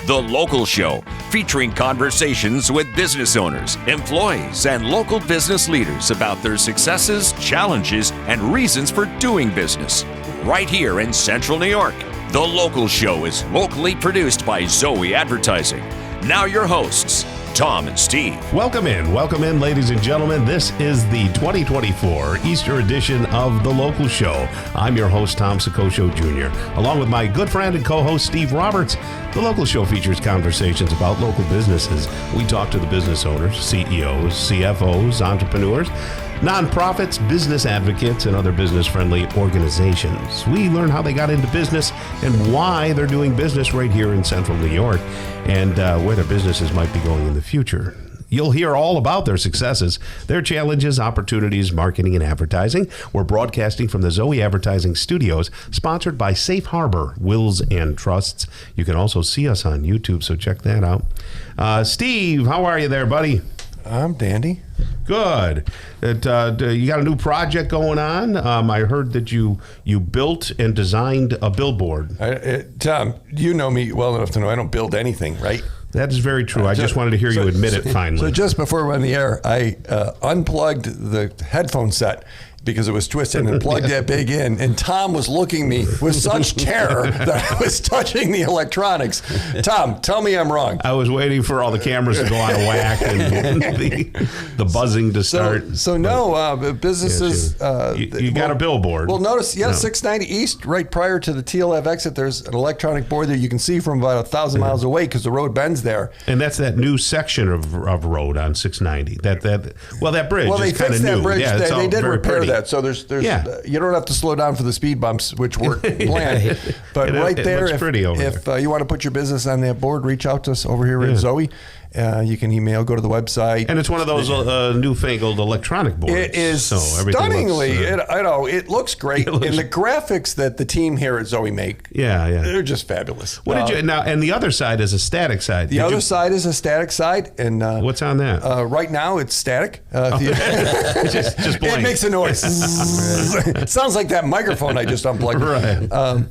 The Local Show, featuring conversations with business owners, employees, and local business leaders about their successes, challenges, and reasons for doing business. Right here in Central New York. The Local Show is locally produced by Zoey Advertising. Now your hosts, Tom and Steve. Welcome in, ladies and gentlemen. This is the 2024 Easter edition of The Local Show. I'm your host, Tom Soccocio Jr., along with my good friend and co-host, Steve Roberts. The Local Show features conversations about local businesses. We talk to the business owners, CEOs, CFOs, entrepreneurs, nonprofits, business advocates, and other business-friendly organizations. We learn how they got into business and why they're doing business right here in Central New York, and where their businesses might be going in the future. You'll hear all about their successes, their challenges, opportunities, marketing, and advertising. We're broadcasting from the Zoey Advertising Studios, sponsored by Safe Harbor Wills and Trusts. You can also see us on YouTube, so check that out. Steve, how are you there, buddy? I'm dandy. Good. You got a new project going on. I heard that you built and designed a billboard. Tom, you know me well enough to know I don't build anything, right? That is very true. I just wanted to hear you admit it finally. So just before we went on the air, I unplugged the headphone set because it was twisted and plugged that big in. And Tom was looking at me with such terror that I was touching the electronics. Tom, tell me I'm wrong. I was waiting for all the cameras to go out of whack and the buzzing to start. Businesses... you got a billboard. Well, notice, 690 East, right prior to the TLF exit, there's an electronic board that you can see from about 1,000 miles away because the road bends there. And that's that new section of road on 690. That bridge is kind of new. Bridge. Yeah, they did repair pretty. that. So there's you don't have to slow down for the speed bumps, which weren't planned. But right there, if you want to put your business on that board, reach out to us over here at Zoey. You can email, go to the website. And it's one of those newfangled electronic boards. It is stunningly, it looks great. And the graphics that the team here at Zoey make, they're just fabulous. What did you now? And the other side is a static side. The other side is a static side, and what's on that? Right now, it's static. Just blank. It makes a noise. It sounds like that microphone I just unplugged. Right.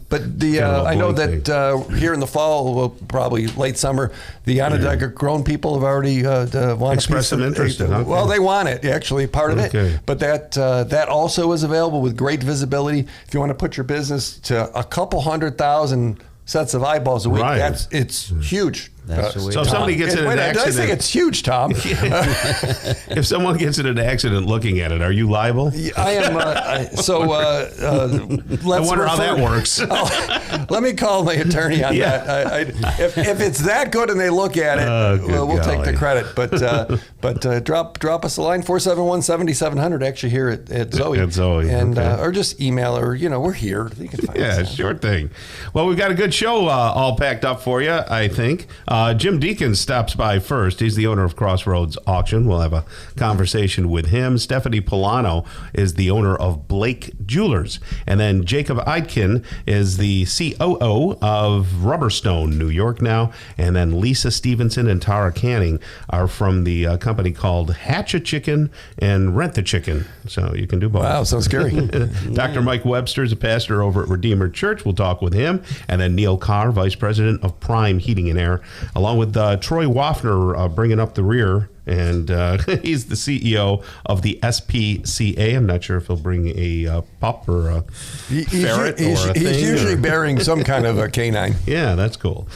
But I know that here in the fall, well, probably late summer, the Onondaga grown people have already want expressed some interest in it. Well, they want it, actually, part of it. But that also is available with great visibility. If you want to put your business to a couple 100,000 sets of eyeballs a week, it's huge. So if somebody gets in an accident... Did I say it's huge, Tom? If someone gets in an accident looking at it, are you liable? I am. I wonder how that works. Let me call my attorney on that. If it's that good and they look at it, we'll take the credit. But drop us a line, 471-7700, actually here at Zoey. At Zoey. And, or just email her. We're here. You can find us. Sure thing. Well, we've got a good show all packed up for you, I think. Jim Deacon stops by first. He's the owner of Crossroads Auction. We'll have a conversation with him. Stephanie Polano is the owner of Blake Jewelers. And then Jacob Eidkin is the COO of Rubberstone, New York now. And then Lisa Stevenson and Tara Canning are from the company called Hatch a Chicken and Rent the Chicken. So you can do both. Wow, sounds scary. Dr. Mike Webster is a pastor over at Redeemer Church. We'll talk with him. And then Neil Carr, Vice President of Prime Heating and Air, along with Troy Waffner bringing up the rear. And he's the CEO of the SPCA. I'm not sure if he'll bring a pup or a ferret or a thing. He's usually bearing some kind of a canine. Yeah, that's cool.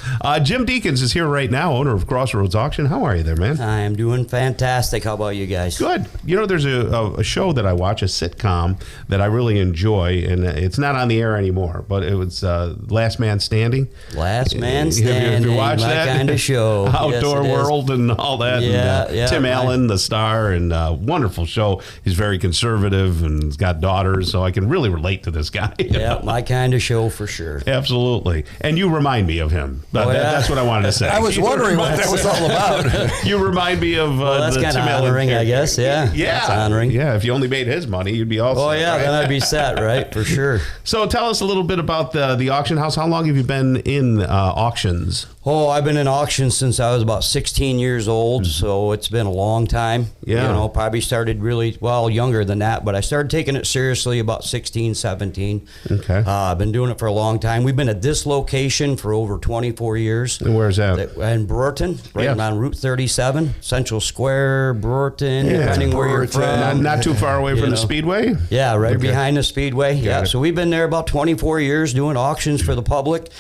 Jim Deacons is here right now, owner of Crossroads Auction. How are you there, man? I am doing fantastic. How about you guys? Good. There's a show that I watch, a sitcom, that I really enjoy, and it's not on the air anymore, but it was Last Man Standing. Last Man Standing. Have you watched that? Kind of show. Outdoor World and all that. Yeah. Tim Allen, the star, and wonderful show. He's very conservative and he's got daughters, so I can really relate to this guy. Yeah, my kind of show for sure. Absolutely. And you remind me of him. That's what I wanted to say. I was wondering what that was all about. You remind me of that's kind of honoring, I guess. Yeah. That's honoring. Yeah, if you only made his money, you'd be all set. Oh, yeah, right? then I'd be set, right? For sure. So tell us a little bit about the auction house. How long have you been in auctions? Oh, I've been in auctions since I was about 16 years old, so it's It's been a long time. Yeah. You know, probably started really, well, younger than that, but I started taking it seriously about 16, 17. Okay. I've been doing it for a long time. We've been at this location for over 24 years. And where's that? In Brewerton, right Yeah. on Route 37, Central Square, Brewerton, depending where you're from. Not too far away from You the know. Speedway? Yeah, right Okay. behind the Speedway. Yeah, it. so we've been there about 24 years doing auctions for the public.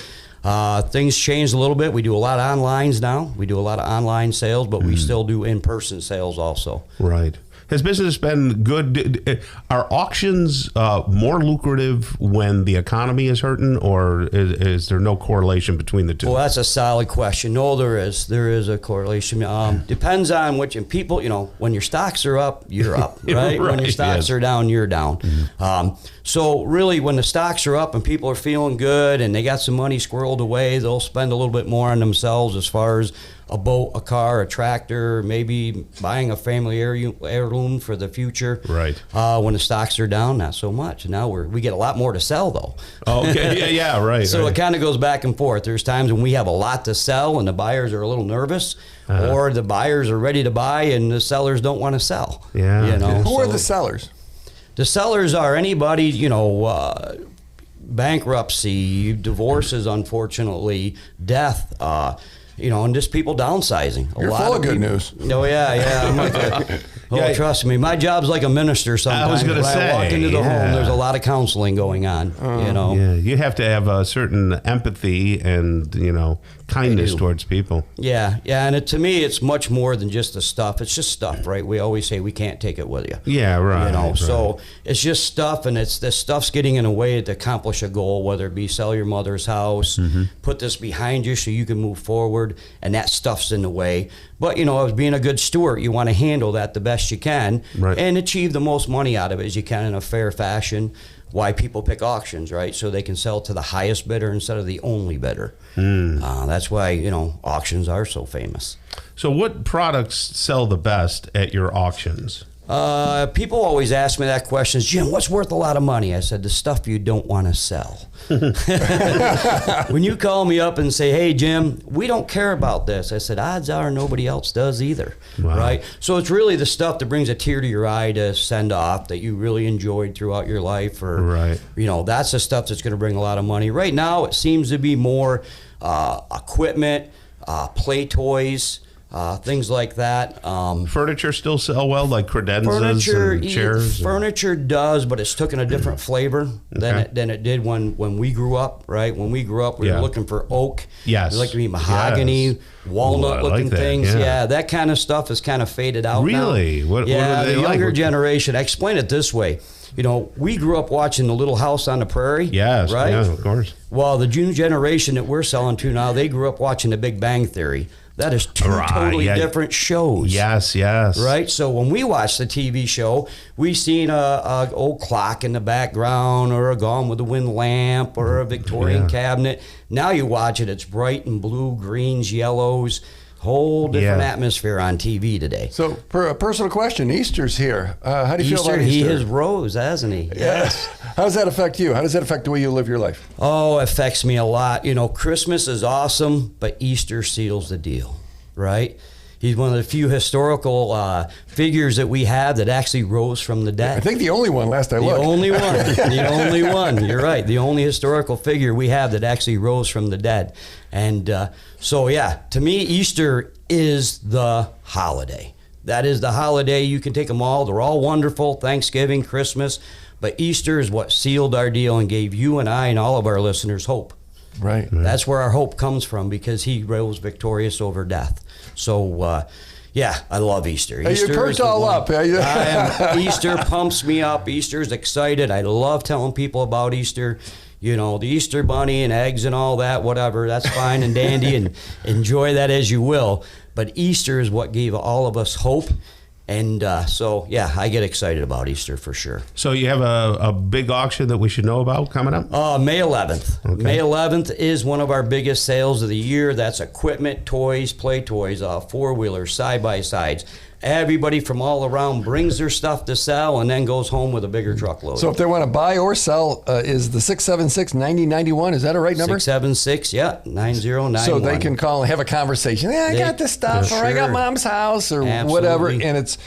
Things changed a little bit. We do a lot of onlines now. We do a lot of online sales, but we still do in-person sales also. Right. Has business been good? Are auctions more lucrative when the economy is hurting, or is there no correlation between the two? Well, that's a solid question. No, there is. There is a correlation. Depends on which, and people, you know, when your stocks are up, you're up, right? When your stocks are down, you're down. So really, when the stocks are up and people are feeling good and they got some money squirreled away, they'll spend a little bit more on themselves as far as a boat, a car, a tractor, maybe buying a family heirloom for the future. Right. When the stocks are down, not so much. Now we get a lot more to sell, though. Okay. Yeah. Right. So right. it kind of goes back and forth. There's times when we have a lot to sell and the buyers are a little nervous, or the buyers are ready to buy and the sellers don't want to sell. Yeah. You know. Who are So the sellers? the sellers are anybody, you know, bankruptcy, divorces, unfortunately, death. You know, and just people downsizing. You're full of good news. Oh yeah. I'm like Yeah. trust me, my job's like a minister sometimes. I was gonna When say, I walk into the yeah. home, there's a lot of counseling going on. You know. Yeah, you have to have a certain empathy and, you know, kindness towards people. Yeah, and to me, it's much more than just the stuff. It's just stuff, right? We always say we can't take it with you. Yeah, right. You know, right. so it's just stuff, and it's this stuff's getting in a way to accomplish a goal, whether it be sell your mother's house, put this behind you so you can move forward, and that stuff's in the way. But, you know, as being a good steward, you want to handle that the best you can Right. and achieve the most money out of it as you can in a fair fashion. Why people pick auctions, right? So they can sell to the highest bidder instead of the only bidder. That's why, you know, auctions are so famous. So what products sell the best at your auctions? People always ask me that question, Jim, what's worth a lot of money? I said, the stuff you don't want to sell. When you call me up and say, hey, Jim, we don't care about this, I said, odds are nobody else does either, Wow. right? So it's really the stuff that brings a tear to your eye to send off that you really enjoyed throughout your life, or, Right. you know, that's the stuff that's going to bring a lot of money. Right now, it seems to be more equipment, play toys, things like that. Furniture still sell well, like credenzas and chairs? Furniture does, but it's taken a different flavor Okay. than it did when we grew up, right? When we grew up, we Yeah. were looking for oak. Yes. We like to be mahogany, Yes. walnut Ooh, I looking like that, things. yeah. Yeah, that kind of stuff has kind of faded out now. Really? What yeah, are they the like? younger generation. I explain it this way. You know, we grew up watching the Little House on the Prairie. Yes, Right? yeah, of course. Well, the new generation that we're selling to now, they grew up watching The Big Bang Theory. That is two Right, totally yeah. different shows. Yes, yes. Right, so when we watch the TV show, we seen a old clock in the background, or a Gone with the Wind lamp, or a Victorian Yeah. cabinet. Now you watch it; it's bright and blue, greens, yellows, whole different Yeah. atmosphere on TV today. So, a personal question. Easter's here. How do you feel Easter, about he Easter? has rose, hasn't he? Yes. How does that affect you? How does that affect the way you live your life? Oh, it affects me a lot. You know, Christmas is awesome, but Easter seals the deal, right? He's one of the few historical figures that we have that actually rose from the dead. I think the only one, last I The looked. only one. The only one. You're right. The only historical figure we have that actually rose from the dead. And so, yeah, to me, Easter is the holiday. That is the holiday. You can take them all. They're all wonderful. Thanksgiving, Christmas. But Easter is what sealed our deal and gave you and I and all of our listeners hope. Right. That's where our hope comes from, because he rose victorious over death. So, yeah, I love Easter. Hey, Easter you're perked is the all one- up. Yeah. Easter pumps me up. Easter's excited. I love telling people about Easter. You know, the Easter bunny and eggs and all that, whatever, that's fine and dandy, and enjoy that as you will. But Easter is what gave all of us hope. And so, yeah, I get excited about Easter for sure. So you have a big auction that we should know about coming up? May 11th. Okay. May 11th is one of our biggest sales of the year. That's equipment, toys, play toys, four-wheelers, side-by-sides, everybody from all around brings their stuff to sell and then goes home with a bigger truckload. So if they want to buy or sell, is the 676-9091, is that a right number? 676, 9091. So they can call and have a conversation. Yeah, I got this stuff, or I got Mom's house, or whatever. And it's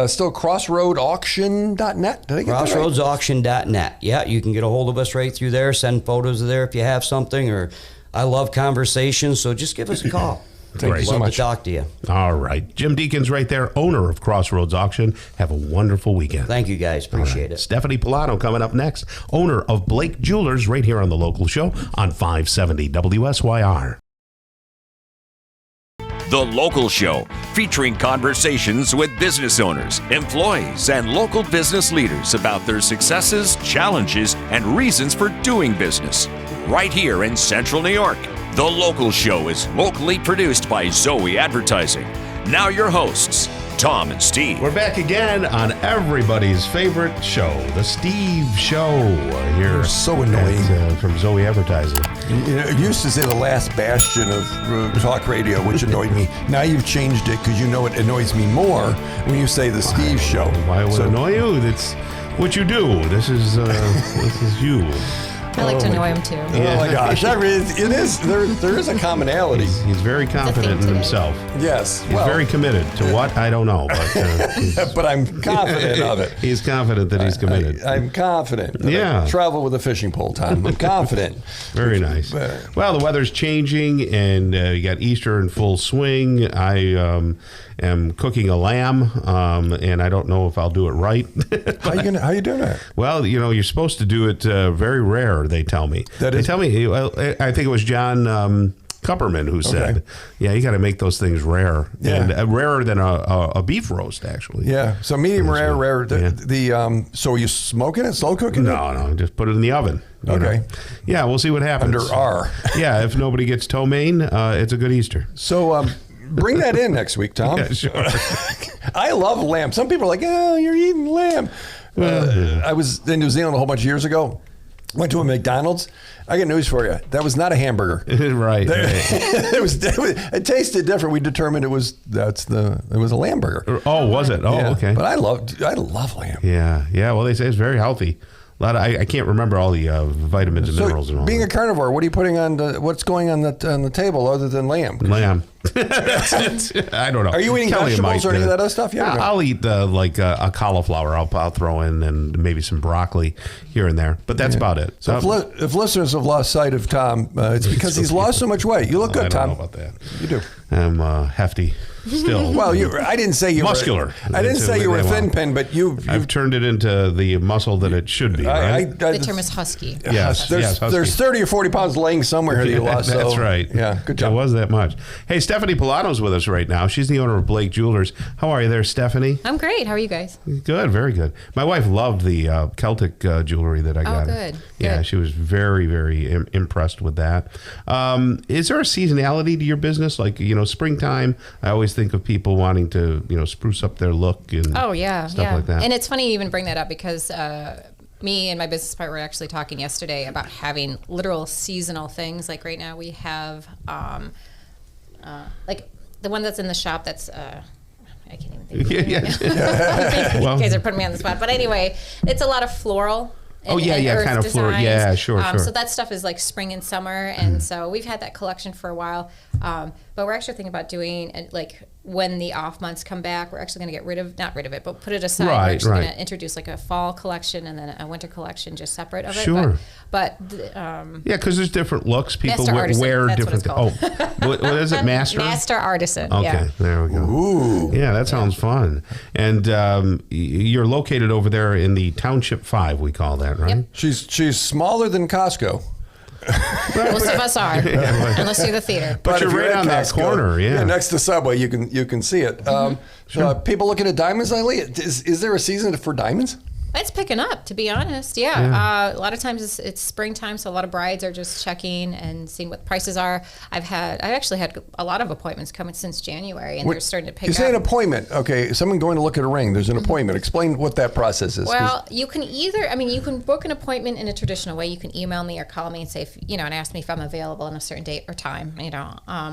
still crossroadsauction.net. Did I get that right? Crossroadsauction.net. Yeah, you can get a hold of us right through there. Send photos of there if you have something. Or I love conversations, so just give us a call. Thank you so much. To talk to you. All right. Jim Deacon's right there, owner of Crossroads Auction. Have a wonderful weekend. Thank you, guys. Appreciate it. Stephanie Pilano coming up next, owner of Blake Jewelers, right here on the local show on 570 WSYR. The Local Show, featuring conversations with business owners, employees, and local business leaders about their successes, challenges, and reasons for doing business. Right here in Central New York. The Local Show is locally produced by Zoey Advertising. Now your hosts, Tom and Steve. We're back again on everybody's favorite show, The Steve Show. Here, You're so annoying. From Zoey Advertising. You know, it used to say the last bastion of talk radio, which annoyed me. Now you've changed it because you know it annoys me more when you say The Steve Show. Why would it annoy you? That's what you do. This is you. I like to annoy him too. Yeah. Oh my gosh, it is. There is a commonality. He's very confident in himself. Yes, He's very committed to what? I don't know. But, but I'm confident of it. He's confident that he's committed. I'm confident. That Yeah. I travel with a fishing pole, Tom. I'm confident. Very nice. Well, the weather's changing, and you got Easter in full swing. I am cooking a lamb, and I don't know if I'll do it right. How you doing that? Well, you know, you're supposed to do it very rare, they tell me. They tell me, well, I think it was John Kupperman who said, yeah, you got to make those things rare. Yeah. And rarer than a beef roast, actually. Yeah, so medium rare. Yeah. So are you smoking it, slow cooking it? No, just put it in the oven. Okay. Yeah, we'll see what happens. Under R. Yeah, if nobody gets ptomaine, it's a good Easter. So bring that in next week, Tom. Yeah, sure. I love lamb. Some people are like, oh, you're eating lamb. I was in New Zealand a whole bunch of years ago. Went to a McDonald's. I got news for you. That was not a hamburger. Right. It tasted different. We determined it was a lamb burger. Oh, was it? Oh, Yeah. okay. But I love lamb. Yeah. Well, they say it's very healthy. I can't remember all the vitamins and minerals and all. Being that. a carnivore, what are you putting on? What's going on the table other than lamb? Lamb. I don't know. Are you eating Kelly vegetables or any of that other stuff? Yeah, I'll eat a cauliflower. I'll throw in and maybe some broccoli here and there, but that's about it. So if listeners have lost sight of Tom, it's because he's lost so much weight. You look good, Tom. I don't know about that. You do. I'm hefty still. Well, I didn't say you muscular. I didn't say you were thin pin, but I've turned it into the muscle that it should be. Right? The term is husky. Yes, husky. There's 30 or 40 pounds laying somewhere here that you lost. That's so, right. Yeah, good job. It was that much. Hey, Stephanie Pilano's with us right now. She's the owner of Blake Jewelers. How are you there, Stephanie? I'm great. How are you guys? Good, very good. My wife loved the Celtic jewelry that I got. Good. Yeah, she was very, very impressed with that. Is there a seasonality to your business? Like, springtime, I always think of people wanting to, spruce up their look and stuff like that. And it's funny you even bring that up because me and my business partner were actually talking yesterday about having literal seasonal things. Like right now we have like the one that's in the shop that's I can't even think of it. You guys are putting me on the spot. But anyway, it's a lot of floral. And kind of floral. Yeah, sure. So that stuff is like spring and summer. And so we've had that collection for a while. But we're actually thinking about doing like when the off months come back, we're actually going to not rid of it, but put it aside. We're actually going to introduce like a fall collection and then a winter collection just separate of it. Sure. But because there's different looks. People wear different things. What is it? Master artisan. Okay, there we go. Ooh. Yeah, that sounds fun. And you're located over there in the Township 5, we call that, right? Yep. She's smaller than Costco. Most of us are, unless you're the theater. But you're right on that corner, yeah. Next to Subway, you can see it. Sure. People looking at diamonds lately. Is there a season for diamonds? It's picking up, to be honest. Yeah. A lot of times it's springtime, so a lot of brides are just checking and seeing what prices are. I've actually had a lot of appointments coming since January, and they're starting to pick up. You say an appointment. Okay, someone going to look at a ring. There's an appointment. Explain what that process is. Well, you can you can book an appointment in a traditional way. You can email me or call me and say, and ask me if I'm available on a certain date or time,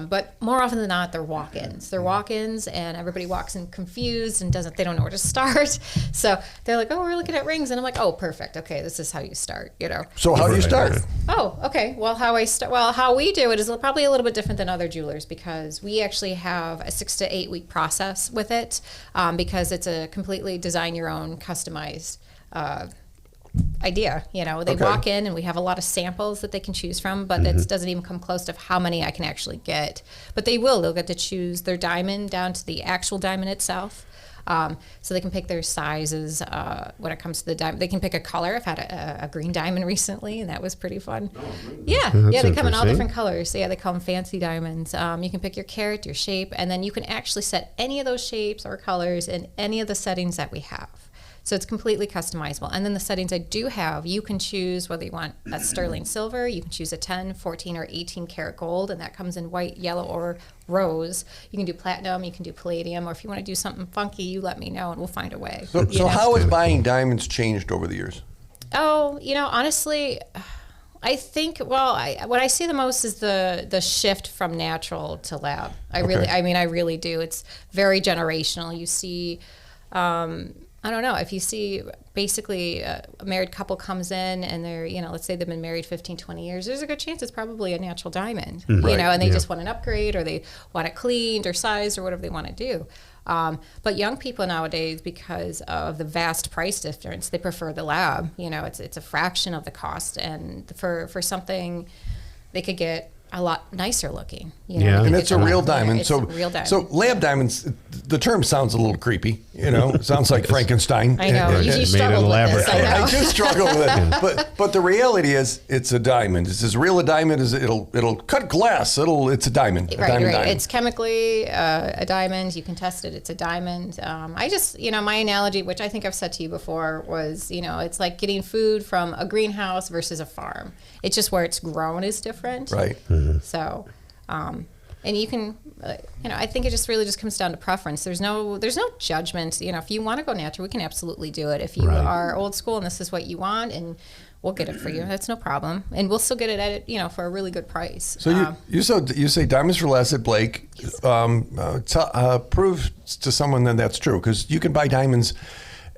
But more often than not, they're walk-ins. They're walk-ins, and everybody walks in confused and they don't know where to start. So they're like, oh, we're looking at rings, and I'm like, oh, perfect. Okay, this is how you start. So how do you start? Oh, okay. Well, how we do it is probably a little bit different than other jewelers, because we actually have a 6 to 8 week process with it, because it's a completely design your own customized idea. They walk in and we have a lot of samples that they can choose from, but it doesn't even come close to how many I can actually get. But they'll get to choose their diamond down to the actual diamond itself. So they can pick their sizes when it comes to the diamond. They can pick a color. I've had a green diamond recently, and that was pretty fun. Yeah, they come in all different colors. So they call them fancy diamonds. You can pick your carat, your shape, and then you can actually set any of those shapes or colors in any of the settings that we have. So it's completely customizable. And then the settings I do have, you can choose whether you want a sterling silver, you can choose a 10, 14, or 18 karat gold, and that comes in white, yellow, or rose. You can do platinum, you can do palladium, or if you want to do something funky, you let me know and we'll find a way. So how has buying diamonds changed over the years? Oh, honestly, I think, what I see the most is the shift from natural to lab. I really do. It's very generational. You see, I don't know, if you see basically a married couple comes in and they're, let's say they've been married 15, 20 years, there's a good chance it's probably a natural diamond, and they just want an upgrade, or they want it cleaned or sized or whatever they want to do. But young people nowadays, because of the vast price difference, they prefer the lab. It's a fraction of the cost, and for something they could get a lot nicer looking. And it's a real diamond. It's a real diamond. So lab diamonds, the term sounds a little creepy. It sounds like Frankenstein. I know. You struggled with this. I do struggle with it. But the reality is, it's a diamond. It's as real a diamond as it'll cut glass. It's a diamond. Right. It's chemically a diamond. You can test it. It's a diamond. I just, my analogy, which I think I've said to you before, was, it's like getting food from a greenhouse versus a farm. It's just where it's grown is different. Right. So, and you can, I think it just really just comes down to preference. There's no judgment. If you want to go natural, we can absolutely do it. If you are old school and this is what you want, and we'll get it for you. That's no problem, and we'll still get it at it, for a really good price. So you say diamonds for less at Blake. Yes. Prove to someone that that's true, because you can buy diamonds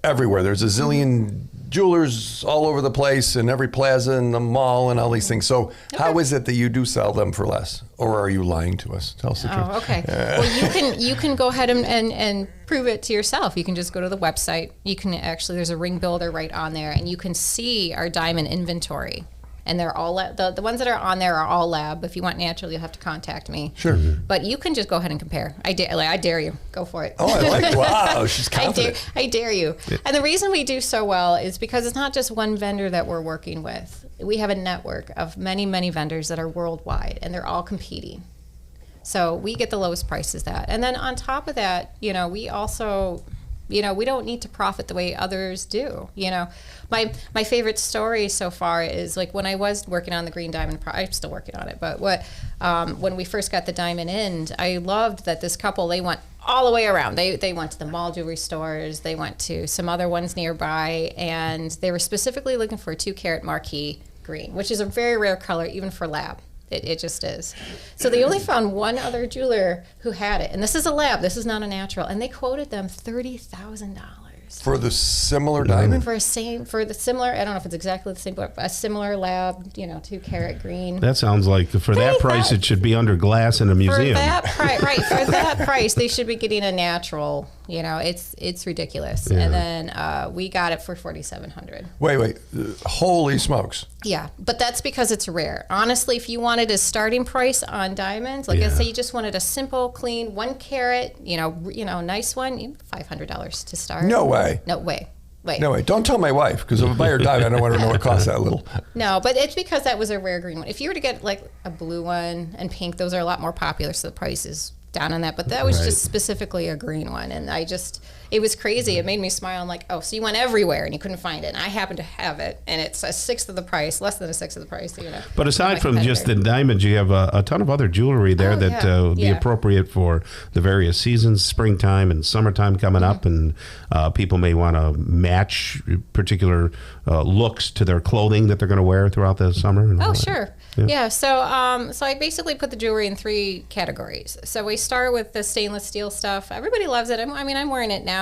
everywhere. There's a zillion jewelers all over the place, in every plaza in the mall and all these things. So how is it that you do sell them for less? Or are you lying to us? Tell us the truth. Oh, okay. Well, you can go ahead and prove it to yourself. You can just go to the website. You can actually, there's a ring builder right on there, and you can see our diamond inventory. And they're all the ones that are on there are all lab. If you want natural, you'll have to contact me. Sure. But you can just go ahead and compare. I dare you. Go for it. Oh, I like it. Wow, she's confident. I dare you. And the reason we do so well is because it's not just one vendor that we're working with. We have a network of many, many vendors that are worldwide, and they're all competing. So we get the lowest prices that. And then on top of that, we also, we don't need to profit the way others do. My favorite story so far is like when I was working on the green diamond, I'm still working on it, but when we first got the diamond in, I loved that this couple, they went all the way around. They went to the mall jewelry stores, they went to some other ones nearby, and they were specifically looking for a 2 karat marquee green, which is a very rare color even for lab. It just is. So they only found one other jeweler who had it. And this is a lab. This is not a natural. And they quoted them $30,000. For the similar diamond? For the similar, I don't know if it's exactly the same, but a similar lab, 2 karat green. That sounds like for that price, it should be under glass in a museum. For that price, right? For that price, they should be getting a natural. It's ridiculous. Yeah. And then we got it for $4,700. Wait, holy smokes! Yeah, but that's because it's rare. Honestly, if you wanted a starting price on diamonds, like I say, you just wanted a simple, clean 1 karat, nice one, $500 to start. No way. No way. Wait. No way. Don't tell my wife, because if I buy her diamond, I don't want her to know it costs that little. No, but it's because that was a rare green one. If you were to get like a blue one and pink, those are a lot more popular, so the price is down on that, but that was just specifically a green one. And it was crazy. It made me smile. I'm like, oh, so you went everywhere and you couldn't find it. And I happened to have it, and it's a sixth of the price, less than a sixth of the price. But aside from just the diamonds, you have a ton of other jewelry there that would be appropriate for the various seasons, springtime and summertime coming up, and people may want to match particular looks to their clothing that they're going to wear throughout the summer. Oh, sure. Yeah. So I basically put the jewelry in 3 categories. So we start with the stainless steel stuff. Everybody loves it. I'm wearing it now.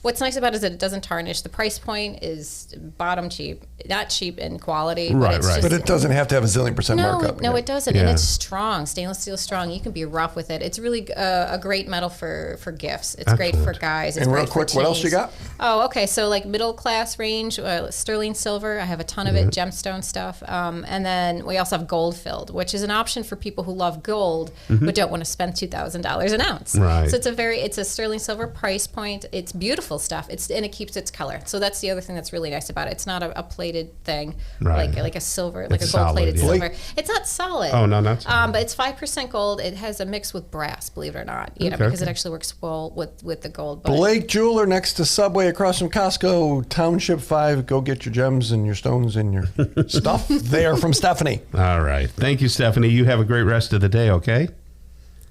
What's nice about it is that it doesn't tarnish. The price point is bottom cheap, not cheap in quality. Right. But it doesn't have to have a zillion % markup. No, it doesn't. And it's strong. Stainless steel is strong. You can be rough with it. It's really a great metal for gifts. It's great for guys. It's and real great quick, for what else you got? Oh, okay. So like middle class range, sterling silver. I have a ton of it, gemstone stuff. And then we also have gold filled, which is an option for people who love gold but don't want to spend $2,000 an ounce. Right. So it's a sterling silver price point. It's beautiful stuff. And it keeps its color. So that's the other thing that's really nice about it. It's not a plated thing like a silver, like it's a gold plated solid, silver. It's not solid. Oh, no, not solid. But it's 5% gold. It has a mix with brass, believe it or not, because it actually works well with the gold. But Blake Jeweler next to Subway across from Costco, Township 5. Go get your gems and your stones and your stuff there from Stephanie. All right. Thank you, Stephanie. You have a great rest of the day, okay?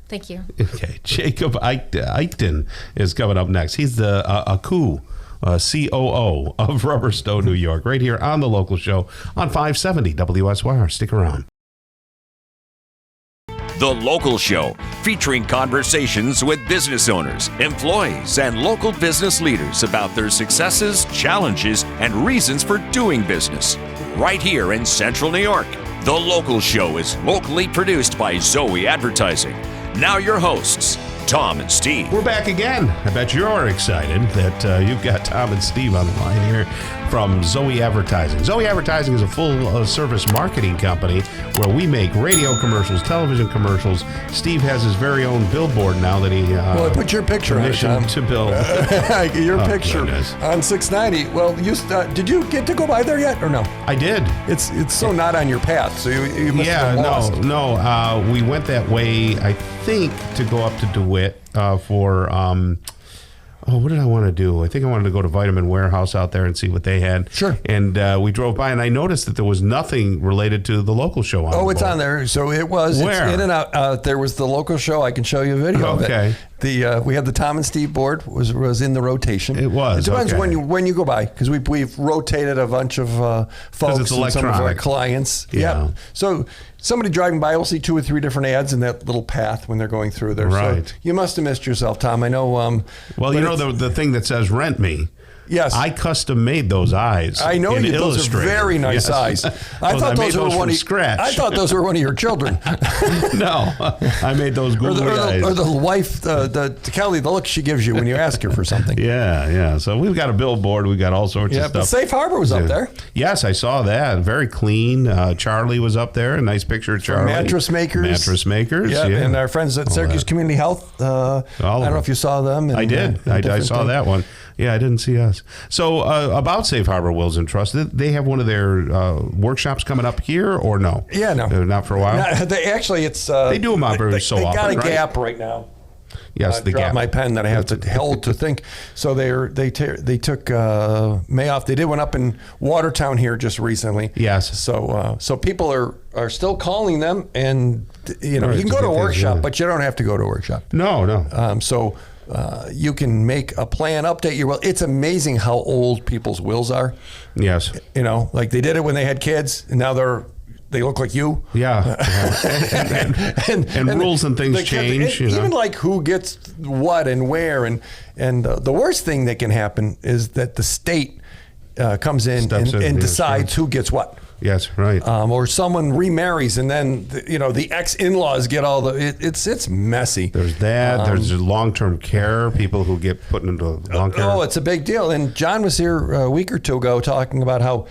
Thank you. Okay. Jacob Eichten is coming up next. He's the COO of Rubberstone, New York, right here on the local show on 570 WSYR. Stick around. The Local Show, featuring conversations with business owners, employees, and local business leaders about their successes, challenges, and reasons for doing business. Right here in Central New York. The Local Show is locally produced by Zoey Advertising. Now your hosts, Tom and Steve. We're back again. I bet you're excited that you've got Tom and Steve on the line here from Zoey Advertising. Zoey Advertising is a full-service marketing company where we make radio commercials, television commercials. Steve has his very own billboard now that he well, I put your picture on it, Tom. to build. Your picture goodness. on 690. Well, did you get to go by there yet or no? I did. It's so not on your path, so you must have been lost. No. We went that way, I think, to go up to DeWitt for what did I want to do? I think I wanted to go to Vitamin Warehouse out there and see what they had. Sure. And we drove by, and I noticed that there was nothing related to the local show on. Oh, it's on there. So it was. Where? It's in and out. There was the local show. I can show you a video of it. Okay. We had the Tom and Steve board was in the rotation. It was. It depends okay. when you go by, because we've rotated a bunch of folks and some of our clients. Yeah. Yep. So somebody driving by will see 2 or 3 different ads in that little path when they're going through there. Right. So you must have missed yourself, Tom. I know. Well, you know the thing that says "Rent Me." Yes. I custom made those eyes. I know you. Those are very nice eyes. I thought those were one of scratch. I thought those were one of your children. No, I made those googly eyes. Or the wife, the Kelly, the look she gives you when you ask her for something. Yeah. So we've got a billboard. We've got all sorts of stuff. But Safe Harbor was up there. Yes, I saw that. Very clean. Charlie was up there. A nice picture of Charlie. Mattress makers. Yeah. And our friends at Syracuse Community Health. I don't know if you saw them. I did. I saw that one. Yeah, I didn't see us. So about Safe Harbor Wills and Trust, they have one of their workshops coming up here, or no? Yeah, no. Not for a while? No, it's... they do them out very so often, They got a right? gap right now. Yes, the dropped gap. my pen that I have to hold to think. So they took May off. They did one up in Watertown here just recently. Yes. So people are still calling them, and you can go to a workshop, but you don't have to go to a workshop. No. You can make a plan, update your will. It's amazing how old people's wills are. Yes. Like they did it when they had kids, and now they look like you. Yeah. and rules and things change. Even like who gets what and where. And the worst thing that can happen is that the state comes in and decides who gets what. Yes, right. Or someone remarries, and then the ex-in-laws get all the. It's messy. There's that. There's long-term care. People who get put into long care. Oh, it's a big deal. And John was here a week or 2 ago talking about how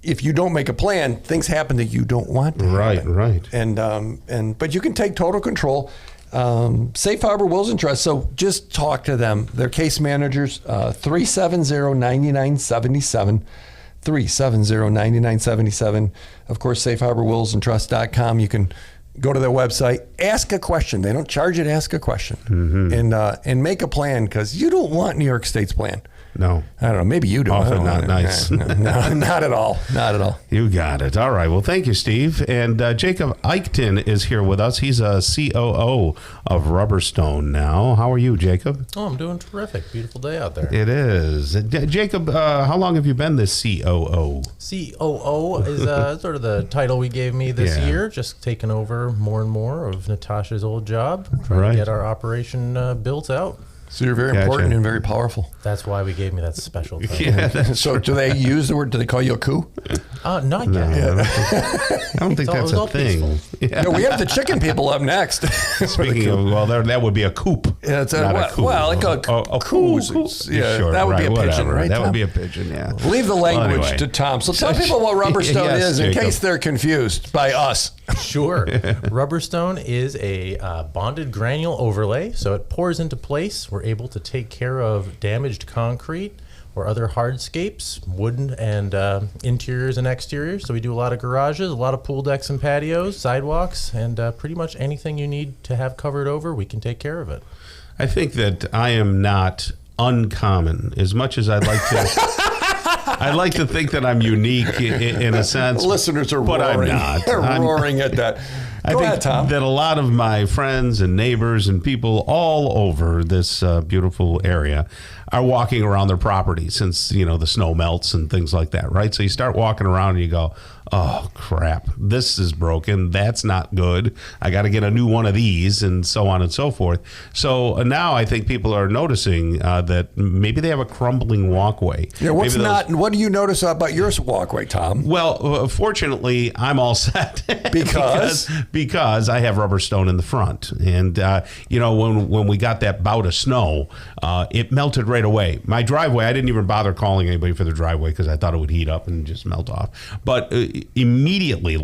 if you don't make a plan, things happen that you don't want to happen. Right. But you can take total control. Safe Harbor Wills and Trust. So just talk to them. They're case managers. 370-9977. 370-9977. Of course, safeharborwillsandtrust.com. You can go to their website, ask a question. They don't charge you to ask a question, and make a plan, because you don't want New York State's plan. No. I don't know. Maybe you do. Often not nice. No, not at all. Not at all. You got it. All right. Well, thank you, Steve. And Jacob Eichten is here with us. He's a COO of Rubberstone now. How are you, Jacob? Oh, I'm doing terrific. Beautiful day out there. It is. Jacob, how long have you been the COO? COO is sort of the title we gave me this year, just taking over more and more of Natasha's old job, trying to get our operation built out. So you're very important and very powerful. That's why we gave me that special title. Yeah. So do they use the word, do they call you a coup? Not yet. I don't think that's a thing. Yeah, we have the chicken people up next. Speaking of, well, that would be a coop. Yeah, it's not a coup. Well, like a coup. Yeah, sure, that would be a pigeon, whatever. right? That Tom? would be a pigeon, yeah. Leave the language Well, anyway. to Tom. So tell people what Rubberstone is, in Jacob. case they're confused by us. Sure. Rubberstone is a bonded granule overlay, so it pours into place. We're able to take care of damaged concrete or other hardscapes, wooden and interiors and exteriors. So we do a lot of garages, a lot of pool decks and patios, sidewalks, and pretty much anything you need to have covered over, we can take care of it. I think that I am not uncommon, as much as I'd like to. I'd like to think that I'm unique in a sense. Listeners are but roaring. I'm not. They're roaring at that. I Go think ahead, Tom. that a lot of my friends and neighbors and people all over this beautiful area are walking around their property since, the snow melts and things like that, right? So you start walking around and you go, oh, crap, this is broken. That's not good. I got to get a new one of these, and so on and so forth. So now I think people are noticing that maybe they have a crumbling walkway. Yeah, what do you notice about your walkway, Tom? Well, fortunately, I'm all set. Because I have Rubberstone in the front. And, when we got that bout of snow, it melted right away. My driveway, I didn't even bother calling anybody for the driveway because I thought it would heat up and just melt off. But immediately,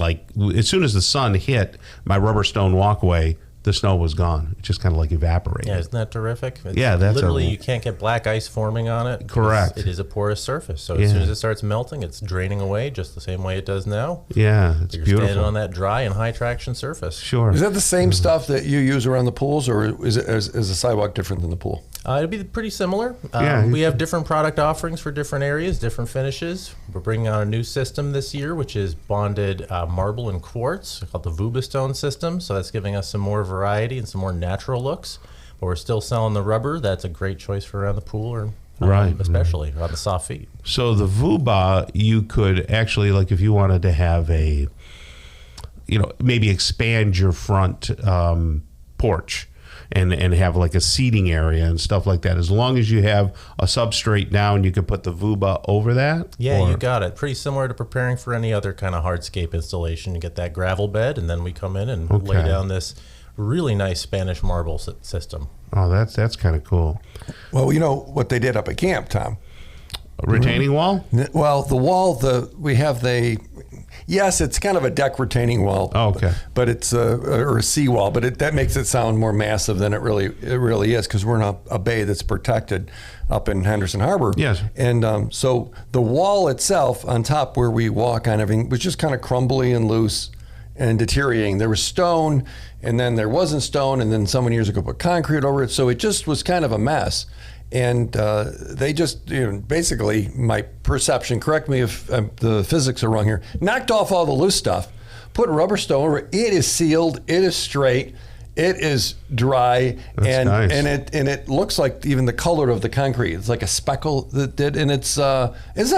as soon as the sun hit my Rubberstone walkway, the snow was gone. It just kind of evaporated. Yeah, isn't that terrific? It's that's literally you can't get black ice forming on it. Correct. It is a porous surface, so as soon as it starts melting, it's draining away just the same way it does now. Yeah, it's You're beautiful. standing on that dry and high traction surface. Sure. Is that the same stuff that you use around the pools, or is the sidewalk different than the pool? It'll be pretty similar. Yeah. We have different product offerings for different areas, different finishes. We're bringing on a new system this year, which is bonded marble and quartz, called the Vubastone system. So that's giving us some more variety and some more natural looks. But we're still selling the rubber. That's a great choice for around the pool, or especially on the soft feet. So the Vuba, you could actually, if you wanted to have maybe expand your front porch and have a seating area and stuff like that. As long as you have a substrate down, you could put the Vuba over that? Yeah, you got it. Pretty similar to preparing for any other kind of hardscape installation. You get that gravel bed, and then we come in and lay down this really nice Spanish marble system. Oh, that's kind of cool. Well, you know what they did up at camp, Tom? A retaining wall? Well, the wall, yes, it's kind of a deck retaining wall. Oh, okay. But it's or a seawall, but that makes it sound more massive than it really is, because we're in a bay that's protected up in Henderson Harbor. Yes. And so the wall itself on top where we walk on everything was just kind of crumbly and loose and deteriorating. There was stone, and then there wasn't stone, and then someone years ago put concrete over it. So it just was kind of a mess. And they just, basically, my perception, correct me if the physics are wrong here, knocked off all the loose stuff, put Rubberstone over it. It is sealed, it is straight, it is dry, That's nice. and it looks like even the color of the concrete. It's like a speckle that did, and it's not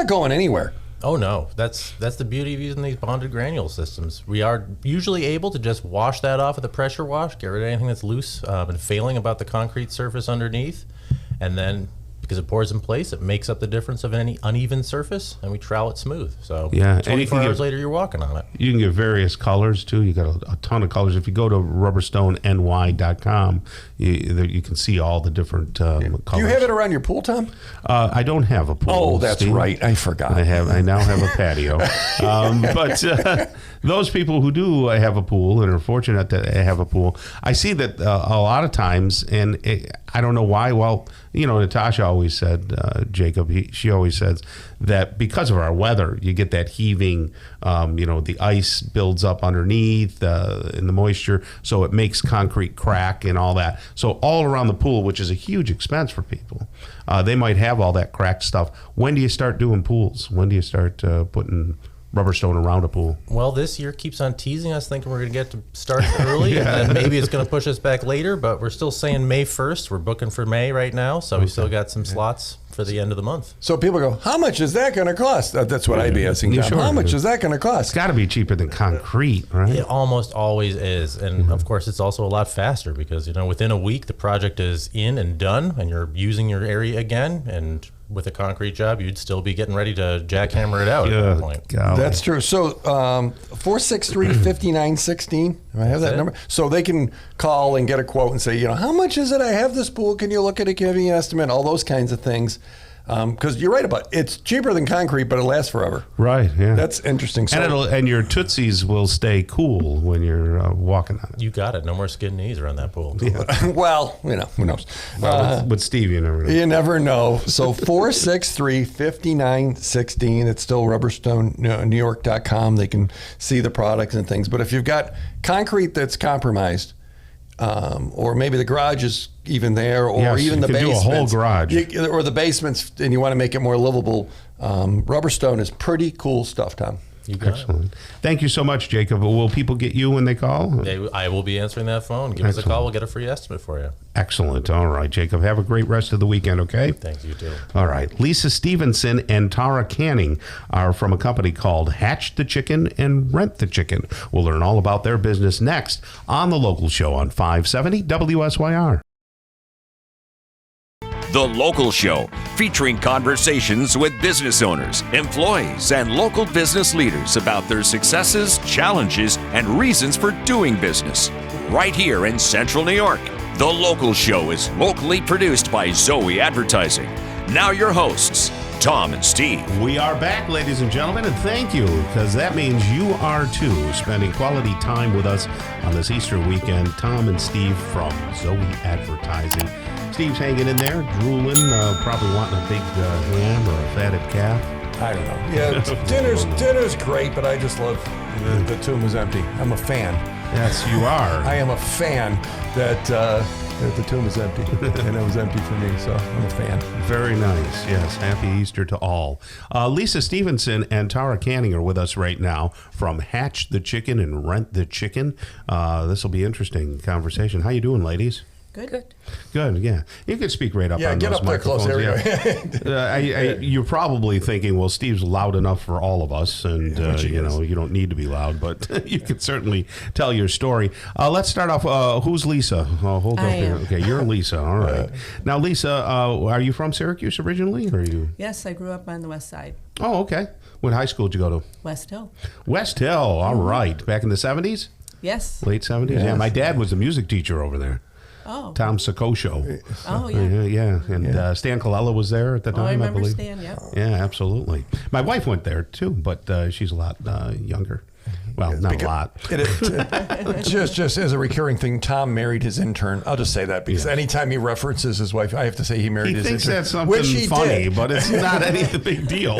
going anywhere. Oh no, that's the beauty of using these bonded granule systems. We are usually able to just wash that off with a pressure wash, get rid of anything that's loose and failing about the concrete surface underneath, and then because it pours in place, it makes up the difference of any uneven surface, and we trowel it smooth. So Yeah, and 24 hours later, you're walking on it. You can get various colors too. You got a ton of colors. If you go to rubberstoneny.com, you can see all the different colors. Do you have it around your pool, Tom? I don't have a pool. Oh, that's Steve. right. I forgot. I now have a patio. But those people who do have a pool and are fortunate to have a pool, I see that a lot of times, and I don't know why. Well, Natasha always said, Jacob, she always says that because of our weather, you get that heaving, the ice builds up underneath in the moisture, so it makes concrete crack and all that. So all around the pool, which is a huge expense for people, they might have all that cracked stuff. When do you start doing pools? When do you start putting rubber stone around a pool? Well, this year keeps on teasing us, thinking we're going to get to start early, and then maybe it's going to push us back later, but we're still saying May 1st. We're booking for May right now, so we still got some slots for the end of the month. So people go, how much is that going to cost? That's what I'd be asking. Sure. How much is that going to cost? It's got to be cheaper than concrete, right? It almost always is, and of course it's also a lot faster because within a week the project is in and done, and you're using your area again. And with a concrete job, you'd still be getting ready to jackhammer it out at that point. Golly. That's true. So 463-5916, I have that number. So they can call and get a quote and say, how much is it? I have this pool. Can you look at it? Give me an estimate? All those kinds of things. Because you're right about it. It's cheaper than concrete, but it lasts forever. Right, yeah. That's interesting. So, and your Tootsies will stay cool when you're walking on it. You got it. No more skin knees around that pool. Yeah. Well, who knows? Well, with Steve, you never know. You never know. So 463-5916. It's still rubberstoneNewYork.com. They can see the products and things. But if you've got concrete that's compromised, or maybe the garage is even there, or even the basement. Do a whole garage. Or the basements, and you want to make it more livable. Rubber stone is pretty cool stuff, Tom. You got Excellent. Thank you so much, Jacob. Will people get you when they call? I will be answering that phone. Give us a call. We'll get a free estimate for you. Excellent. All right, Jacob. Have a great rest of the weekend, okay? Thanks, you too. All right. Lisa Stevenson and Tara Canning are from a company called Hatch the Chicken and Rent the Chicken. We'll learn all about their business next on The Local Show on 570 WSYR. The Local Show, featuring conversations with business owners, employees, and local business leaders about their successes, challenges, and reasons for doing business. Right here in Central New York. The Local Show is locally produced by Zoey Advertising. Now your hosts, Tom and Steve. We are back, ladies and gentlemen, and thank you, because that means you are too spending quality time with us on this Easter weekend. Tom and Steve from Zoey Advertising. Steve's hanging in there, drooling, probably wanting a big ham or a fatted calf. I don't know. Yeah, dinner's great, but I just love the tomb was empty. I'm a fan. Yes, you are. I am a fan that the tomb is empty, and it was empty for me, so I'm a fan. Very nice. Yes, happy Easter to all. Lisa Stevenson and Tara Canning are with us right now from Hatch the Chicken and Rent the Chicken. This will be an interesting conversation. How you doing, ladies? Good. Good, yeah. You can speak right up on get those up there microphones. close. There we go. You're probably thinking, well, Steve's loud enough for all of us, and you don't need to be loud, but you can certainly tell your story. Let's start off. Who's Lisa? Hold up here. Okay, you're Lisa. All right. Now, Lisa, are you from Syracuse originally, or are you? Yes, I grew up on the west side. Oh, okay. What high school did you go to? West Hill. West Hill. All right. Back in the 70s? Yes. Late 70s? Yes. Yeah, my dad was a music teacher over there. Oh. Tom Soccocio. Oh, yeah. Yeah. And Stan Colella was there at the time, I remember believe. Stan, yeah. Yeah, absolutely. My wife went there, too, but she's a lot younger. Well, not a lot. Just as a recurring thing, Tom married his intern. I'll just say that because anytime he references his wife, I have to say he married his intern. He thinks that's something funny, but it's not any big deal.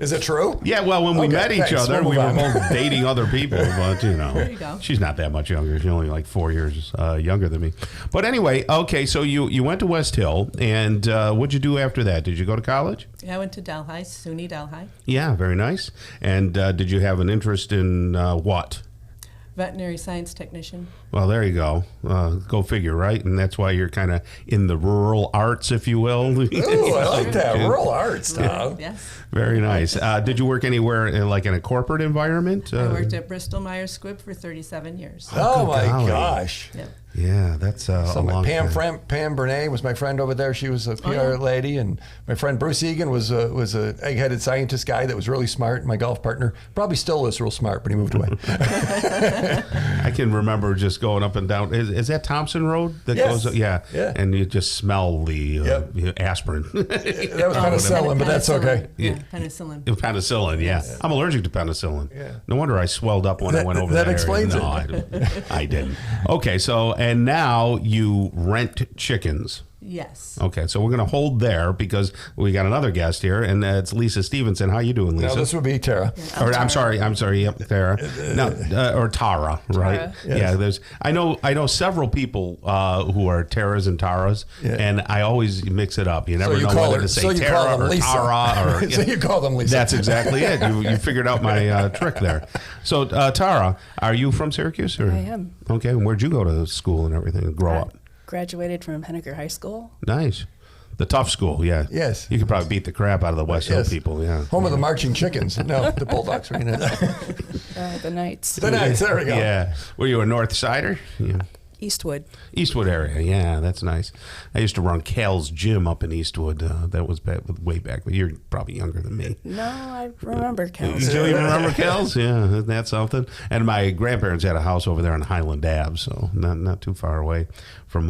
Is it true? Yeah, well, when we met each other, we were both dating other people, but, There you go. she's not that much younger. She's only like 4 years younger than me. But anyway, okay, so you went to West Hill, and what'd you do after that? Did you go to college? Yeah, I went to Delhi, SUNY Delhi. Yeah, very nice. And did you have an interest in what? Veterinary science technician. Well, there you go. Go figure, right? And that's why you're kind of in the rural arts, if you will. Ooh, I like that. Rural arts, Tom. Yes. Very nice. Did you work anywhere in a corporate environment? I worked at Bristol Myers Squibb for 37 years. Oh, my gosh. Yep. Yeah, that's a long Pam time. Pam Bernay was my friend over there. She was a PR lady, and my friend Bruce Egan was a egg-headed scientist guy that was really smart. My golf partner probably still is real smart, but he moved away. I can remember just going up and down. Is that Thompson Road that Yes. goes? Yeah, Yeah. And you just smell the aspirin. That was penicillin, but that's okay. Yeah, penicillin. Penicillin, yeah. I'm allergic to penicillin. Yeah. No wonder I swelled up when I went over that there. explains no, I didn't. Okay, so and now you rent chickens. Yes. Okay, so we're going to hold there because we got another guest here, and it's Lisa Stevenson. How you doing, Lisa? No, this would be Tara. I'm sorry. Yep, Tara. No, or Tara, right? Tara. Yeah. I know several people who are Taras and Taras, and I always mix it up. You never know whether to say Tara or Tara or. So you call them Lisa. That's exactly it. You figured out my trick there. So Tara, are you from Syracuse? Or? I am. Okay, and where'd you go to school and everything and grow up? Graduated from Henniker High School. Nice. The tough school, yeah. Yes. You could probably beat the crap out of the West Hill people, yeah. Home of the marching chickens. No, the Bulldogs. Right? The Knights. The Knights. There we go. Yeah. Were you a North Sider? Yeah. Eastwood. Eastwood area, yeah, that's nice. I used to run Cal's Gym up in Eastwood. That was way back, but you're probably younger than me. No, I remember You Cal's. still even remember Cal's? Yeah, isn't that something? And my grandparents had a house over there on Highland Ave, so not too far away from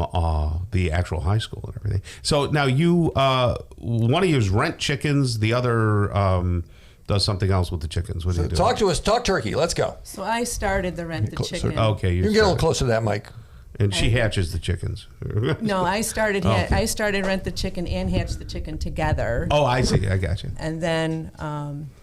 the actual high school and everything. So now you, one of you is rent chickens, the other does something else with the chickens. What do you do? Talk to us. Talk turkey. Let's go. So I started the Rent the Chicken. Okay, You can get a little closer to that mic. And she hatches the chickens. No, I started Rent the Chicken and Hatch the Chicken together. Oh, I see. I got you. And then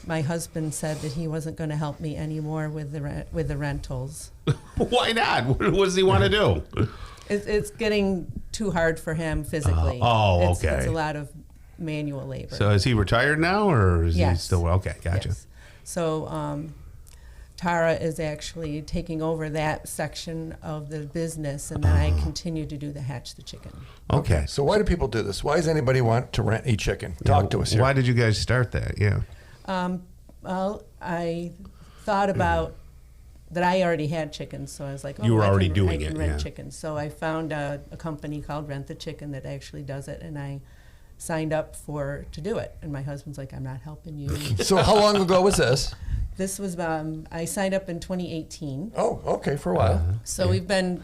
my husband said that he wasn't going to help me anymore with the rentals. Why not? What does he want to do? It's getting too hard for him physically. Okay. It's a lot of manual labor. So is he retired now, or is he Yes. still? Okay, gotcha. Yes. So Tara is actually taking over that section of the business, and then I continue to do the Hatch the Chicken. Okay. So why do people do this? Why does anybody want to rent a chicken? Talk to us here. Why did you guys start that? Yeah. Well, I thought about that I already had chickens, so I was like, You were already I doing can it, rent yeah. chickens. So I found a company called Rent the Chicken that actually does it, and I signed up to do it. And my husband's like, I'm not helping you. So how long ago was this? This was I signed up in 2018. Oh, okay, for a while. So we've been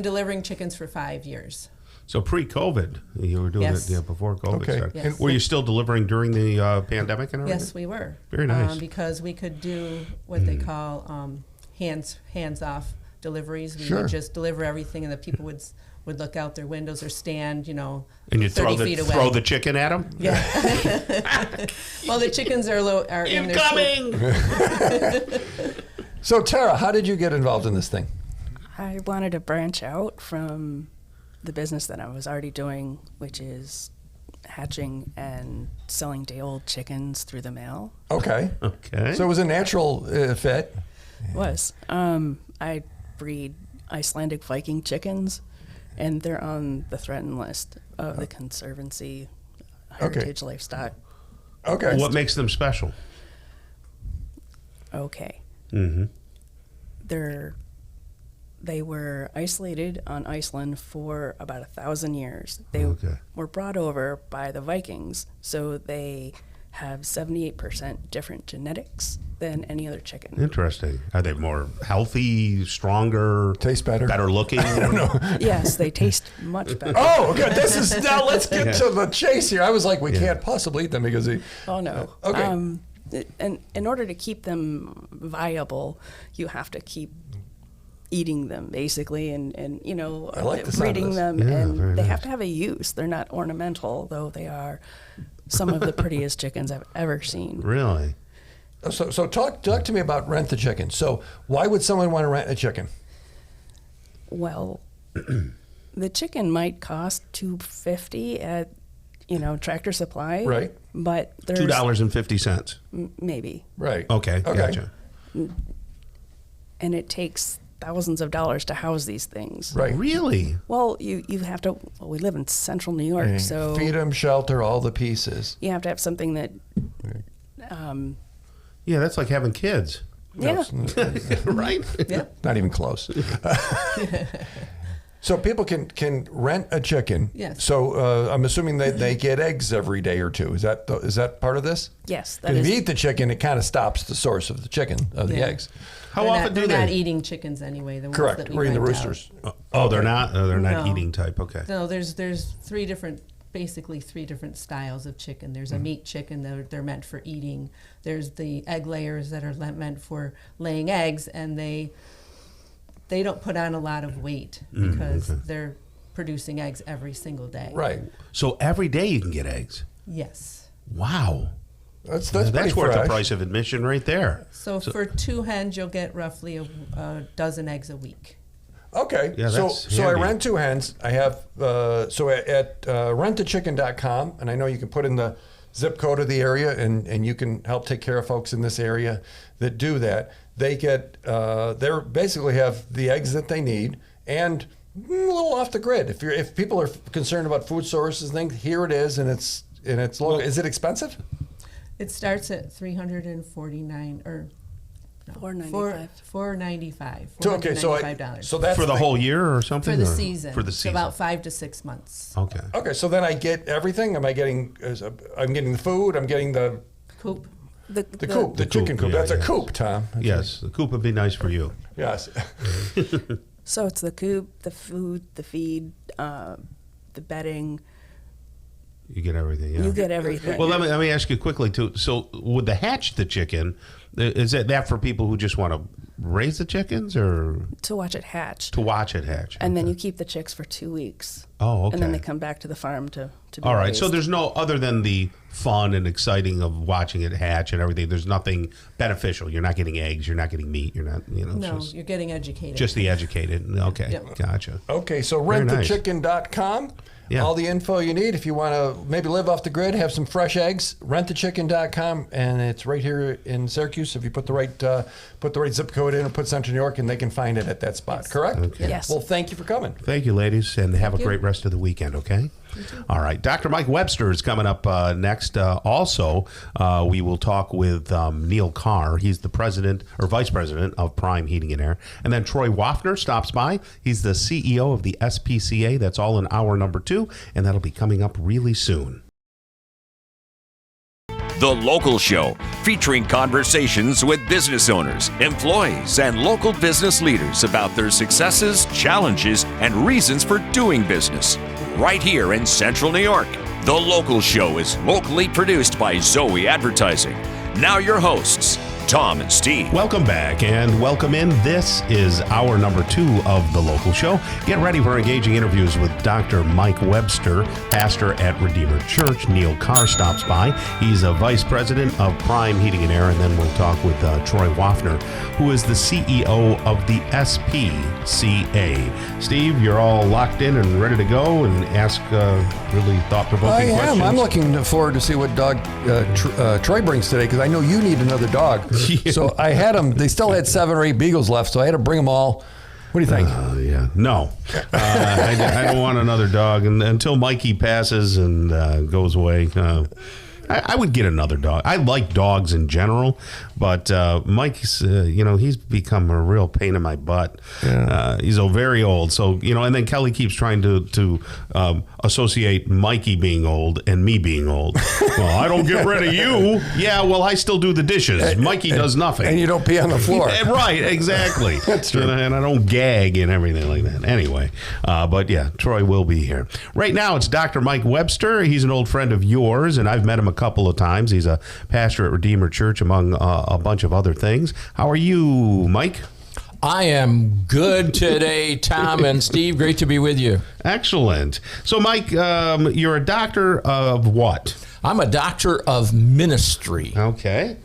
delivering chickens for 5 years. So pre-COVID, you were doing Yes. it before COVID Okay. started. Yes. And were you still delivering during the pandemic and everything? Yes, we were. Very nice. Because we could do what they call hands-off deliveries. We Sure. would just deliver everything, and the people would look out their windows or stand, And you 30 feet away. throw the chicken at them? Yeah. Well, the chickens are in their Incoming! So Tara, how did you get involved in this thing? I wanted to branch out from the business that I was already doing, which is hatching and selling day-old chickens through the mail. Okay. Okay. So it was a natural fit. Was. I breed Icelandic Viking chickens, and they're on the threatened list of the Conservancy Heritage Livestock. Okay. What makes them special? Okay. Mm-hmm. They were isolated on Iceland for about 1,000 years. They Okay. were brought over by the Vikings, so they have 78% different genetics than any other chicken. Interesting. Are they more healthy, stronger, Taste better? better looking? I don't know. Yes, they taste much better. Oh, good. Now let's get to the chase here. I was like, we can't possibly eat them because Oh, no. Okay. And in order to keep them viable, you have to keep eating them, basically, and I like the sound of breeding this. them, Yeah, very and they have nice. to have a use. They're not ornamental, though they are some of the prettiest chickens I've ever seen. Really? So talk to me about Rent the Chicken. So why would someone want to rent a chicken? Well, the chicken might cost $2.50 at Tractor Supply, Right. But there's $2.50. maybe, Right. Okay, gotcha. and it takes thousands of dollars to house these things. Right. Really? Well, you have to. Well, we live in central New York, so feed them, shelter, all the pieces. you have to have something that. Yeah, that's like having kids. Yeah. Right? Yeah. Not even close. So people can rent a chicken. Yes. So I'm assuming they get eggs every day or two. Is that part of this? Yes, that 'Cause if is. you eat the chicken, it kind of stops the source of the chicken, of the Yeah. eggs. How often do they're not they? eating chickens anyway. The ones Correct. that we We're eating the rent out. roosters. Oh, they're not. They're not No. eating type. Okay. No, there's basically three different styles of chicken. There's a meat chicken that they're meant for eating. There's the egg layers that are meant for laying eggs, and they don't put on a lot of weight because they're producing eggs every single day. Right. So every day you can get eggs. Yes. Wow. That's That's pretty worth fresh. the price of admission right there. So for 2 hens, you'll get roughly a dozen eggs a week. Okay. Yeah, so that's I handy. rent 2 hens. I have at rentachicken.com, and I know you can put in the zip code of the area, and you can help take care of folks in this area that do that. They get they basically have the eggs that they need and a little off the grid. If people are concerned about food sources and things, here it is, and it's local. Is it expensive? It starts at $349 or no, $495. $495. Okay, $495 so that's For the whole year or something? for the or- season. For the It's season. about 5 to 6 months. Okay. Okay, so then I get everything. I'm getting the food. I'm getting the Coop. coop, the chicken coop. yeah, That's a yes. coop, Tom. Yes, the coop would be nice for you. Yes. So it's the coop, the food, the feed, the bedding. You get everything. Yeah. You get everything. Well, let me ask you quickly too. So, would the hatch the chicken? Is that for people who just want to raise the chickens, or to watch it hatch. to watch it hatch? And then you keep the chicks for 2 weeks. Oh, okay. And then they come back to the farm to be All right. raised. So there's no other than the fun and exciting of watching it hatch and everything. There's nothing beneficial. You're not getting eggs. You're not getting meat. You're not. It's No, you're getting educated. just the educated. Okay, Yep. gotcha. Okay, so Very nice. rentthechicken.com. Yeah. All the info you need if you want to maybe live off the grid, have some fresh eggs. Rentthechicken.com, and it's right here in Syracuse. If you put the right zip code in and put Central New York, and they can find it at that spot. Correct? Okay. Yes. Well, thank you for coming. Thank you, ladies, and have a you. great rest of the weekend, okay? All right. Dr. Mike Webster is coming up next. Also, we will talk with Neil Carr. He's the president or vice president of Prime Heating and Air. And then Troy Waffner stops by. He's the CEO of the SPCA. That's all in hour number 2, and that'll be coming up really soon. The Local Show, featuring conversations with business owners, employees, and local business leaders about their successes, challenges, and reasons for doing business. Right here in Central New York. The Local Show is locally produced by Zoey Advertising. Now your hosts, Tom and Steve. Welcome back and welcome in. This is hour number 2 of The Local Show. Get ready for engaging interviews with Dr. Mike Webster, pastor at Redeemer Church. Neil Carr stops by. He's a vice president of Prime Heating and Air. And then we'll talk with Troy Waffner, who is the CEO of the SPCA. Steve, you're all locked in and ready to go and ask really thought-provoking questions. I'm looking forward to see what dog Troy brings today, because I know you need another dog. So I had them. They still had 7 or 8 beagles left, so I had to bring them all. What do you think? Yeah. No. I don't want another dog. And until Mikey passes and goes away, I would get another dog. I like dogs in general, but Mike's, he's become a real pain in my butt. Yeah. He's very old. So, and then Kelly keeps trying to associate Mikey being old and me being old. Well, I don't get rid of you. Yeah, well, I still do the dishes. Mikey does nothing. And you don't pee on the floor. Right, exactly. That's true. And I don't gag and everything like that. Anyway, but yeah, Troy will be here. Right now, it's Dr. Mike Webster. He's an old friend of yours, and I've met him a couple of times. He's a pastor at Redeemer Church, among a bunch of other things. How are you, Mike? I am good today, Tom and Steve. Great to be with you. Excellent. So, Mike, you're a doctor of what? I'm a doctor of ministry. Okay.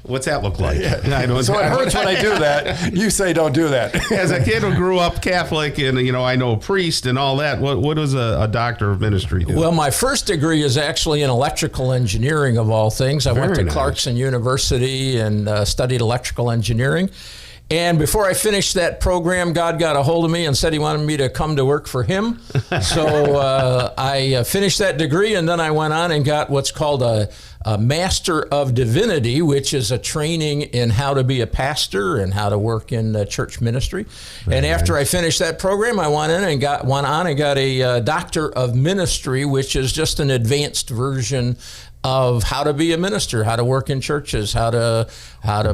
What's that look like? So it hurts when I do that. You say don't do that. As a kid who grew up Catholic and, I know a priest and all that, what does a doctor of ministry do? Well, my first degree is actually in electrical engineering, of all things. I went to Very nice. Clarkson University and studied electrical engineering. And before I finished that program, God got a hold of me and said he wanted me to come to work for him. So I finished that degree, and then I went on and got what's called a Master of Divinity, which is a training in how to be a pastor and how to work in church ministry. And after I finished that program, I went on and got a Doctor of Ministry, which is just an advanced version of how to be a minister, how to work in churches, how to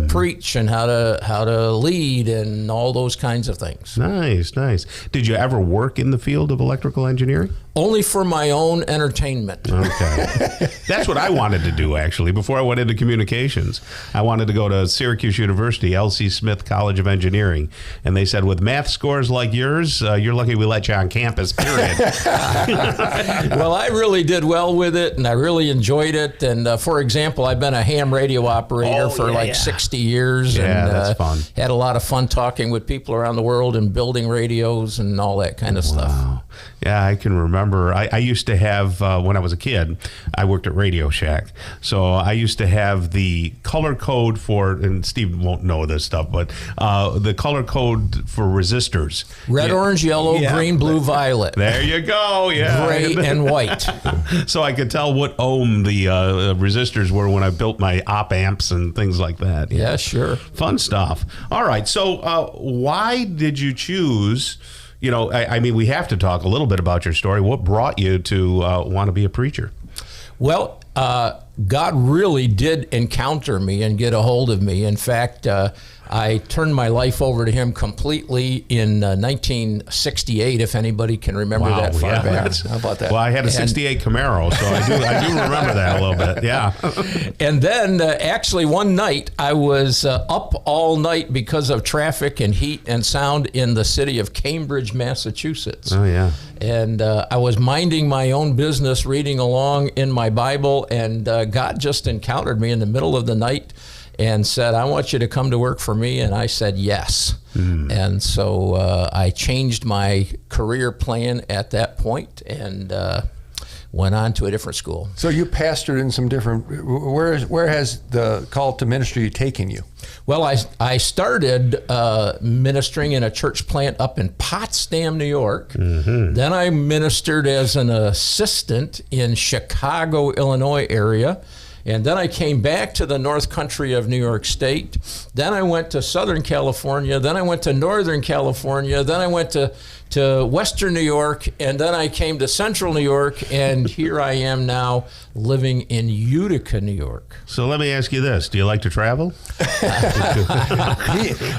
preach, and how to lead, and all those kinds of things. Nice. Did you ever work in the field of electrical engineering? Only for my own entertainment. Okay. That's what I wanted to do, actually, before I went into communications. I wanted to go to Syracuse University, L.C. Smith College of Engineering. And they said, with math scores like yours, you're lucky we let you on campus, period. Well, I really did well with it, and I really enjoyed it. And for example, I've been a ham radio operator for 60 years. Yeah, and that's fun. Had a lot of fun talking with people around the world and building radios and all that kind of stuff. Yeah, I can remember. I used to have, when I was a kid, I worked at Radio Shack. So I used to have the color code for, and Steve won't know this stuff, but the color code for resistors. Red, orange, yellow, green, blue, violet. There you go. Yeah. Gray and white. So I could tell what ohm the resistors were when I built my op amps and things like that. Yeah, sure. Fun stuff. All right. So why did you choose... I mean, we have to talk a little bit about your story. What brought you to want to be a preacher? Well, God really did encounter me and get a hold of me. In fact, I turned my life over to him completely in 1968, if anybody can remember that far back. How about that? Well, I had a 68 Camaro, so I do remember that a little bit, yeah. And then actually one night, I was up all night because of traffic and heat and sound in the city of Cambridge, Massachusetts. Oh, yeah. And I was minding my own business, reading along in my Bible, and God just encountered me in the middle of the night and said, I want you to come to work for me. And I said, yes. And so I changed my career plan at that point and went on to a different school. So you pastored in some different, where has the call to ministry taken you? Well, I started ministering in a church plant up in Potsdam, New York. Then I ministered as an assistant in Chicago, Illinois area. And then I came back to the North Country of New York State. Then I went to Southern California. Then I went to Northern California. Then I went to Western New York. And then I came to Central New York. And here I am now living in Utica, New York. So let me ask you this. Do you like to travel?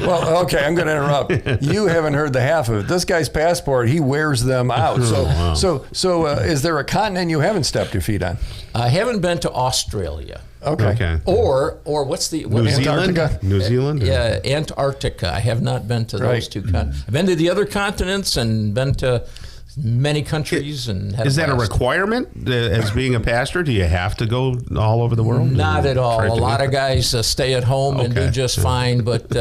Well, okay, I'm going to interrupt. You haven't heard the half of it. This guy's passport, he wears them out. So, is there a continent you haven't stepped your feet on? I haven't been to Australia. Okay. Or what's the New Zealand? Antarctica? New Zealand? Yeah, Antarctica. I have not been to those two continents. I've been to the other continents and been to many countries. And is that a requirement as being a pastor? Do you have to go all over the world? Not at all. A lot of guys stay at home and do just fine. But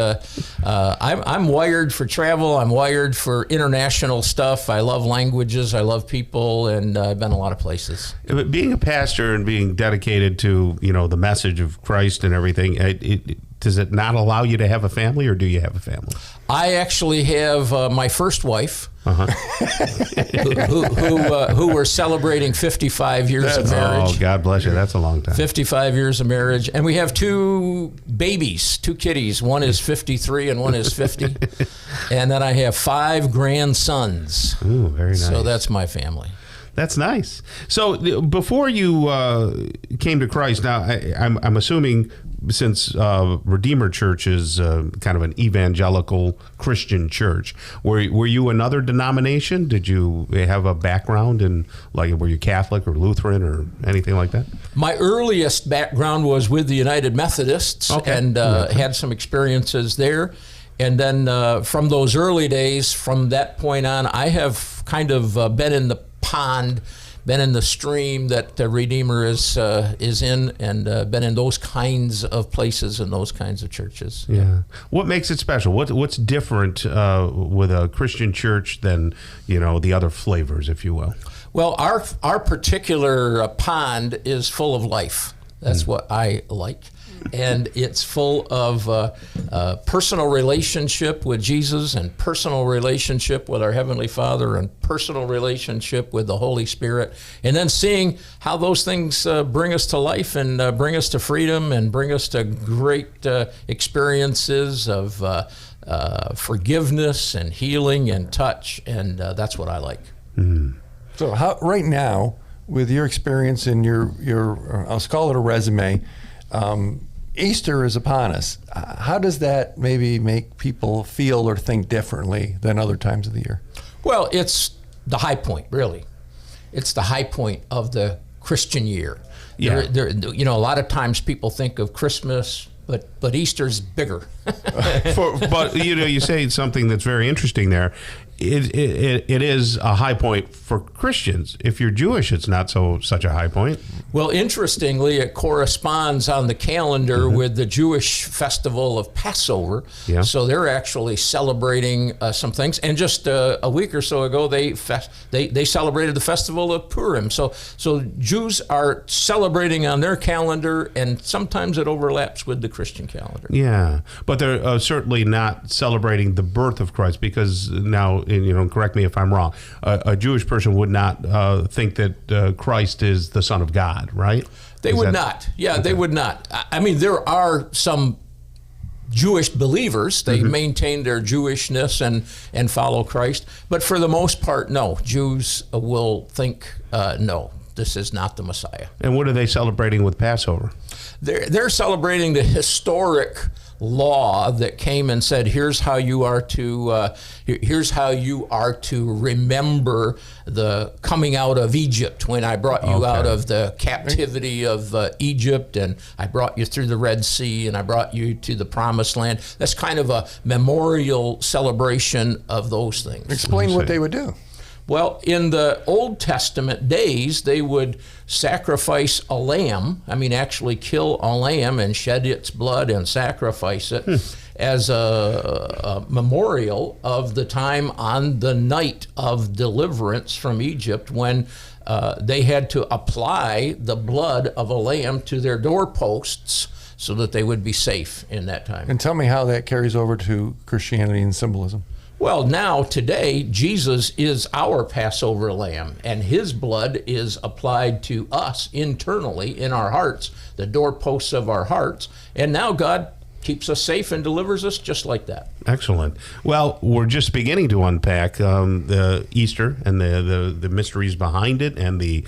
I'm wired for travel. I'm wired for international stuff. I love languages. I love people, and I've been a lot of places. But being a pastor and being dedicated to the message of Christ and everything, does it not allow you to have a family, or do you have a family? I actually have my first wife, who we're celebrating 55 years of marriage. Oh, God bless you. That's a long time. 55 years of marriage. And we have two babies, two kitties. One is 53 and one is 50. And then I have 5 grandsons. Ooh, very nice. So that's my family. That's nice. So before you came to Christ, now I'm assuming since Redeemer Church is kind of an evangelical Christian church, were you another denomination? Did you have a background in, like, were you Catholic or Lutheran or anything like that? My earliest background was with the United Methodists and had some experiences there. And then from those early days, from that point on, I have kind of been in the pond, been in the stream that the Redeemer is in, and been in those kinds of places and those kinds of churches. Yeah. What makes it special? What's different with a Christian church than the other flavors, if you will? Well, our particular pond is full of life. That's what I like. And it's full of personal relationship with Jesus and personal relationship with our Heavenly Father and personal relationship with the Holy Spirit. And then seeing how those things bring us to life and bring us to freedom and bring us to great experiences of forgiveness and healing and touch. And that's what I like. So how, right now, with your experience and your I'll call it a resume, Easter is upon us. How does that maybe make people feel or think differently than other times of the year? Well, it's the high point, really. It's the high point of the Christian year. Yeah. You know, a lot of times people think of Christmas, but Easter's bigger. But you know, you say something that's very interesting there. It is a high point for Christians. If you're Jewish, it's not such a high point. Well, interestingly, it corresponds on the calendar with the Jewish festival of Passover. Yeah. So they're actually celebrating some things. And just a week or so ago, they celebrated the festival of Purim. So Jews are celebrating on their calendar, and sometimes it overlaps with the Christian calendar. Yeah, but they're certainly not celebrating the birth of Christ, because now, you know, correct me if I'm wrong, a Jewish person would not think that Christ is the Son of God, right? They would not. Yeah, okay. They would not. I mean, there are some Jewish believers. They maintain their Jewishness and follow Christ. But for the most part, no. Jews will think, no, this is not the Messiah. And what are they celebrating with Passover? They're celebrating the historic law that came and said, here's how you are to remember the coming out of Egypt, when I brought you out of the captivity of Egypt, and I brought you through the Red Sea, and I brought you to the Promised Land. That's kind of a memorial celebration of those things. Explain what they would do. Well, in the Old Testament days, they would sacrifice a lamb, actually kill a lamb and shed its blood and sacrifice it as a memorial of the time on the night of deliverance from Egypt, when they had to apply the blood of a lamb to their doorposts so that they would be safe in that time. And tell me how that carries over to Christianity and symbolism. Well, now, today, Jesus is our Passover lamb, and his blood is applied to us internally in our hearts, the doorposts of our hearts, and now God keeps us safe and delivers us just like that. Excellent. Well, we're just beginning to unpack the Easter and the mysteries behind it, and the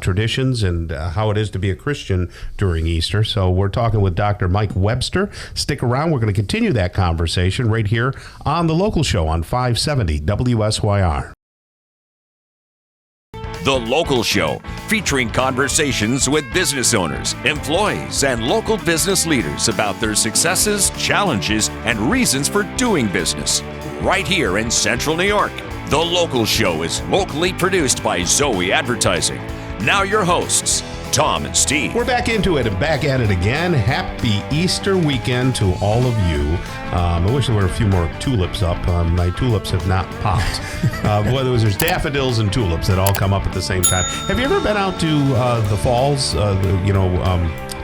traditions, and how it is to be a Christian during Easter. So we're talking with Dr. Mike Webster. Stick around. We're going to continue that conversation right here on The Local Show on 570 WSYR. The Local Show, featuring conversations with business owners, employees, and local business leaders about their successes, challenges, and reasons for doing business. Right here in Central New York, The Local Show is locally produced by Zoey Advertising. Now your hosts, Tom and Steve. We're back into it and back at it again. Happy Easter weekend to all of you. I wish there were a few more tulips up. My tulips have not popped. There's daffodils and tulips that all come up at the same time. Have you ever been out to the falls,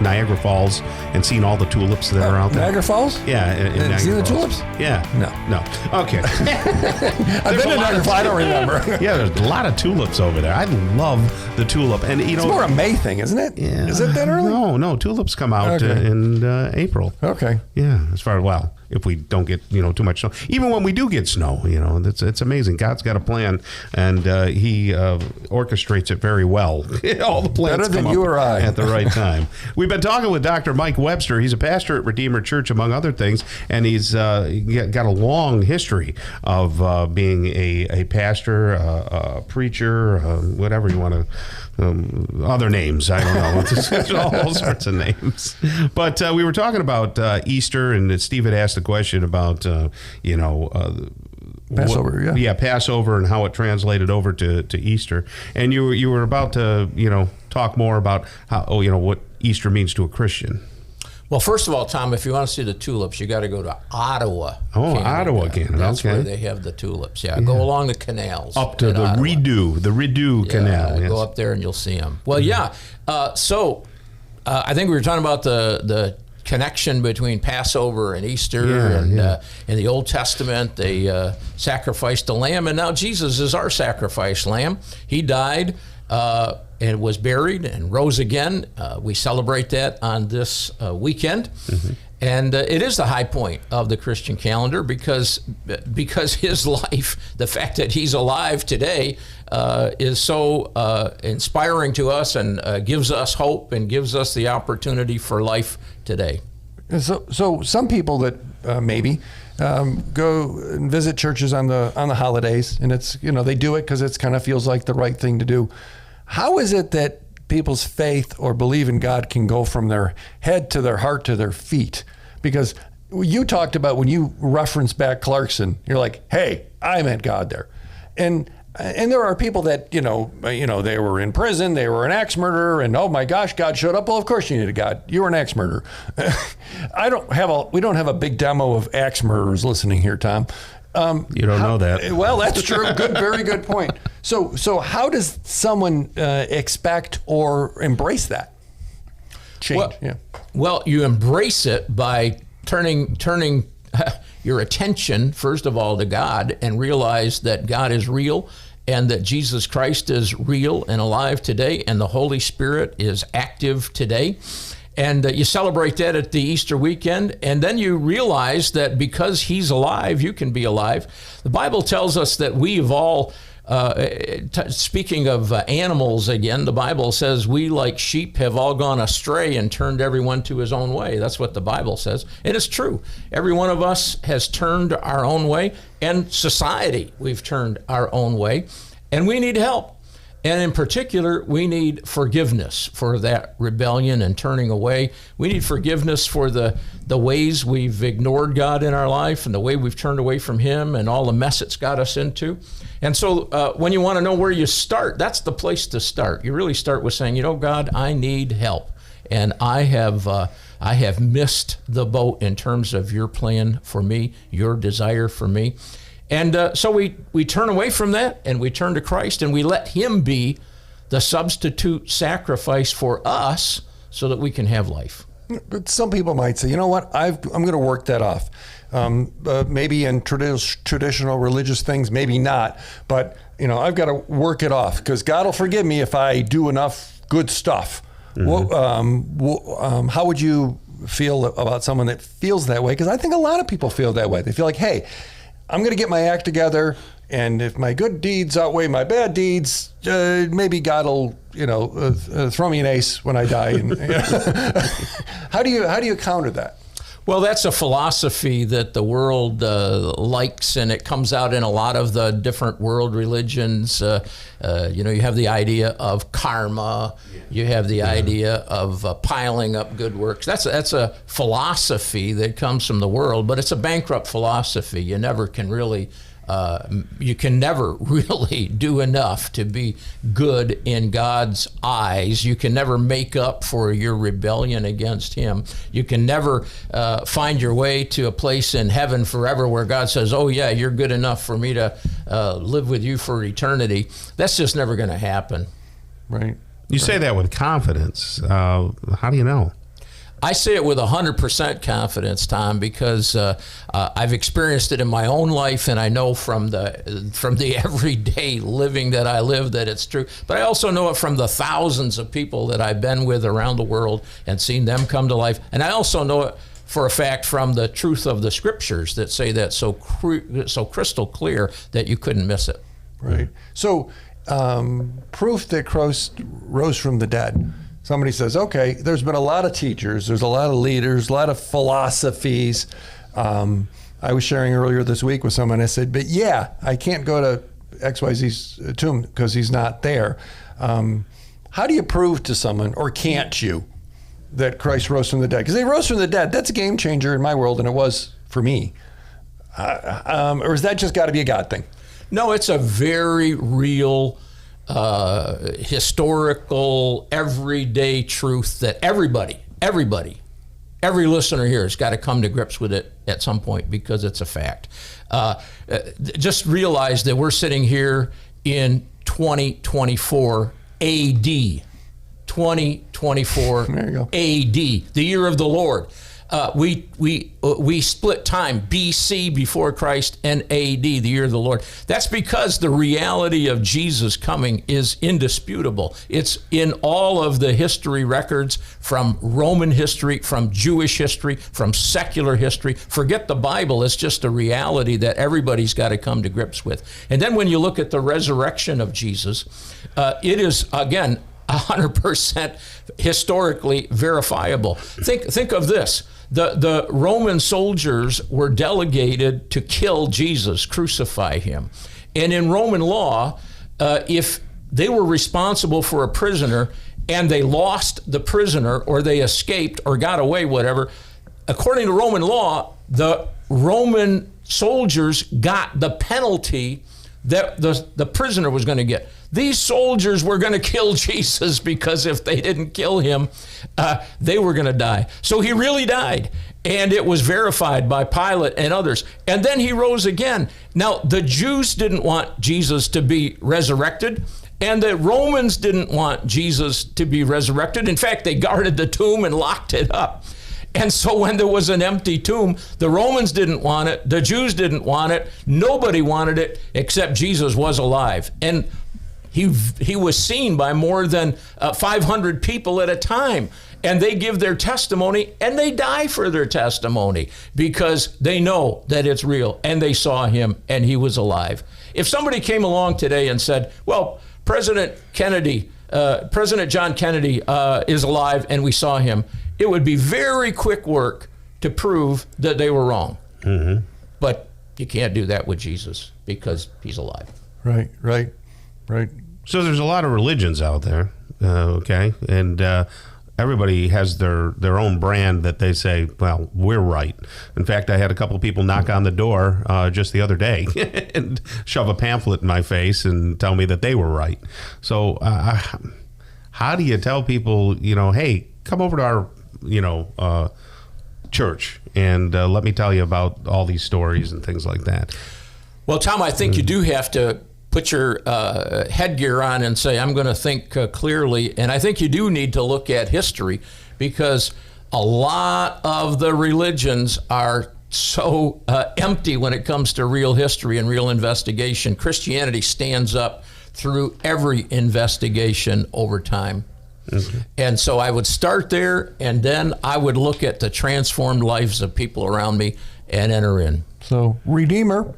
Niagara Falls, and seen all the tulips that are out there? Niagara Falls? Yeah. In Niagara seen the Falls. tulips? Yeah. No. Okay. I've been to Niagara Falls. I don't remember. Yeah, there's a lot of tulips over there. I love the tulip. And it's more a May thing, isn't it? Yeah. Is it that early? No. Tulips come out in April. Okay. Yeah. If we don't get too much snow, even when we do get snow, it's amazing. God's got a plan, and He orchestrates it very well. All the plans better than come you up or I at the right time. We've been talking with Dr. Mike Webster. He's a pastor at Redeemer Church, among other things, and he's got a long history of being a pastor, a preacher, whatever you want to. Other names, I don't know. It's all sorts of names. But we were talking about Easter, and Steve had asked a question about Passover. Passover, and how it translated over to Easter. And you were about to talk more about how what Easter means to a Christian. Well, first of all, Tom, if you want to see the tulips, you got to go to Ottawa. Oh, Canada. Ottawa, Canada. That's okay. where they have the tulips. Yeah, go along the canals. Up to the Rideau Canal. Go up there and you'll see them. Well, so I think we were talking about the connection between Passover and Easter, in the Old Testament they sacrificed a lamb, and now Jesus is our sacrifice lamb. He died and was buried and rose again. We celebrate that on this weekend. And it is the high point of the Christian calendar because his life, the fact that he's alive today, is so inspiring to us and gives us hope and gives us the opportunity for life today. So some people that maybe go and visit churches on the holidays, and it's, they do it because it kind of feels like the right thing to do. How is it that people's faith or believe in God can go from their head to their heart to their feet? Because you talked about when you referenced back Clarkson, you're like, hey, I meant God there. And there are people that, they were in prison, they were an axe murderer, and oh my gosh, God showed up. Well, of course you need a God. You were an axe murderer. We don't have a big demo of axe murderers listening here, Tom. You don't know that. Well, that's true. Very good point. So how does someone expect or embrace that change? Well, you embrace it by turning your attention, first of all, to God, and realize that God is real and that Jesus Christ is real and alive today, and the Holy Spirit is active today. And you celebrate that at the Easter weekend, and then you realize that because he's alive, you can be alive. The Bible tells us that we've all, speaking of animals again, the Bible says we like sheep have all gone astray and turned everyone to his own way. That's what the Bible says. And it's true. Every one of us has turned our own way, and society, we've turned our own way, and we need help. And in particular, we need forgiveness for that rebellion and turning away. We need forgiveness for the ways we've ignored God in our life and the way we've turned away from him and all the mess it's got us into. And so when you want to know where you start, that's the place to start. You really start with saying, God, I need help. And I have missed the boat in terms of your plan for me, your desire for me. And so we turn away from that and we turn to Christ and we let him be the substitute sacrifice for us so that we can have life. But some people might say, you know what, I'm going to work that off. Maybe in traditional religious things, maybe not. But, I've got to work it off because God will forgive me if I do enough good stuff. Mm-hmm. How would you feel about someone that feels that way? Because I think a lot of people feel that way. They feel like, hey, I'm going to get my act together, and if my good deeds outweigh my bad deeds, maybe God will, throw me an ace when I die. And, How do you counter that? Well, that's a philosophy that the world likes, and it comes out in a lot of the different world religions. You have the idea of karma. You have the idea of piling up good works. That's a philosophy that comes from the world, but it's a bankrupt philosophy. You can never really do enough to be good in God's eyes. You can never make up for your rebellion against him. You can never find your way to a place in heaven forever where God says, oh yeah, you're good enough for me to live with you for eternity. That's just never going to happen. Right. You say that with confidence. How do you know? I say it with 100% confidence, Tom, because I've experienced it in my own life, and I know from the everyday living that I live that it's true. But I also know it from the thousands of people that I've been with around the world and seen them come to life. And I also know it for a fact from the truth of the scriptures that say that so crystal clear that you couldn't miss it. Right. So proof that Christ rose from the dead. Somebody says, okay, there's been a lot of teachers, there's a lot of leaders, a lot of philosophies. I was sharing earlier this week with someone, I said, but yeah, I can't go to XYZ's tomb because he's not there. How do you prove to someone, or can't you, that Christ rose from the dead? Because he rose from the dead, that's a game changer in my world, and it was for me. Or has that just got to be a God thing? No, it's a very real historical, everyday truth that everybody, every listener here has got to come to grips with it at some point because it's a fact. Just realize that we're sitting here in 2024 AD. 2024 There you go. AD, the year of the Lord. We split time, BC, before Christ, and AD, the year of the Lord. That's because the reality of Jesus coming is indisputable. It's in all of the history records, from Roman history, from Jewish history, from secular history. Forget the Bible. It's just a reality that everybody's got to come to grips with. And then when you look at the resurrection of Jesus, it is, again, 100% historically verifiable. Think of this. The Roman soldiers were delegated to kill Jesus, crucify him. And in Roman law, if they were responsible for a prisoner and they lost the prisoner, or they escaped or got away, whatever, according to Roman law, the Roman soldiers got the penalty that the prisoner was going to get. These soldiers were going to kill Jesus, because if they didn't kill him, they were going to die. So he really died, and it was verified by Pilate and others. And then he rose again. Now, the Jews didn't want Jesus to be resurrected, and the Romans didn't want Jesus to be resurrected. In fact, they guarded the tomb and locked it up. And so when there was an empty tomb, the Romans didn't want it, the Jews didn't want it, nobody wanted it, except Jesus was alive. And he was seen by more than 500 people at a time. And they give their testimony, and they die for their testimony, because they know that it's real, and they saw him, and he was alive. If somebody came along today and said, well, President John Kennedy is alive, and we saw him, it would be very quick work to prove that they were wrong. Mm-hmm. But you can't do that with Jesus, because he's alive. Right. So there's a lot of religions out there, okay? And everybody has their own brand that they say, well, we're right. In fact, I had a couple of people knock on the door just the other day and shove a pamphlet in my face and tell me that they were right. So how do you tell people, hey, come over to our, church and let me tell you about all these stories and things like that? Well, Tom, I think you do have to put your headgear on and say, I'm going to think clearly. And I think you do need to look at history, because a lot of the religions are so empty when it comes to real history and real investigation. Christianity stands up through every investigation over time. Mm-hmm. And so I would start there, and then I would look at the transformed lives of people around me and enter in. So, Redeemer,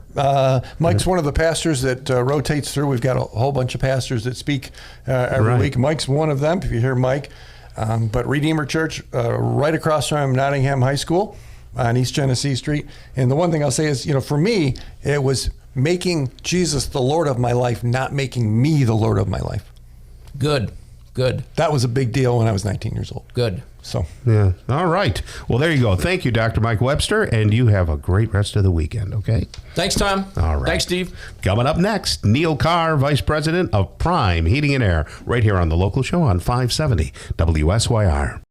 Mike's one of the pastors that rotates through. We've got a whole bunch of pastors that speak every week. Mike's one of them, if you hear Mike. But Redeemer Church, right across from Nottingham High School on East Genesee Street. And the one thing I'll say is, for me, it was making Jesus the Lord of my life, not making me the Lord of my life. Good. That was a big deal when I was 19 years old. Good. So, yeah. All right. Well, there you go. Thank you, Dr. Mike Webster, and you have a great rest of the weekend, okay? Thanks, Tom. All right. Thanks, Steve. Coming up next, Neil Carr, Vice President of Prime Heating and Air, right here on The Local Show on 570 WSYR.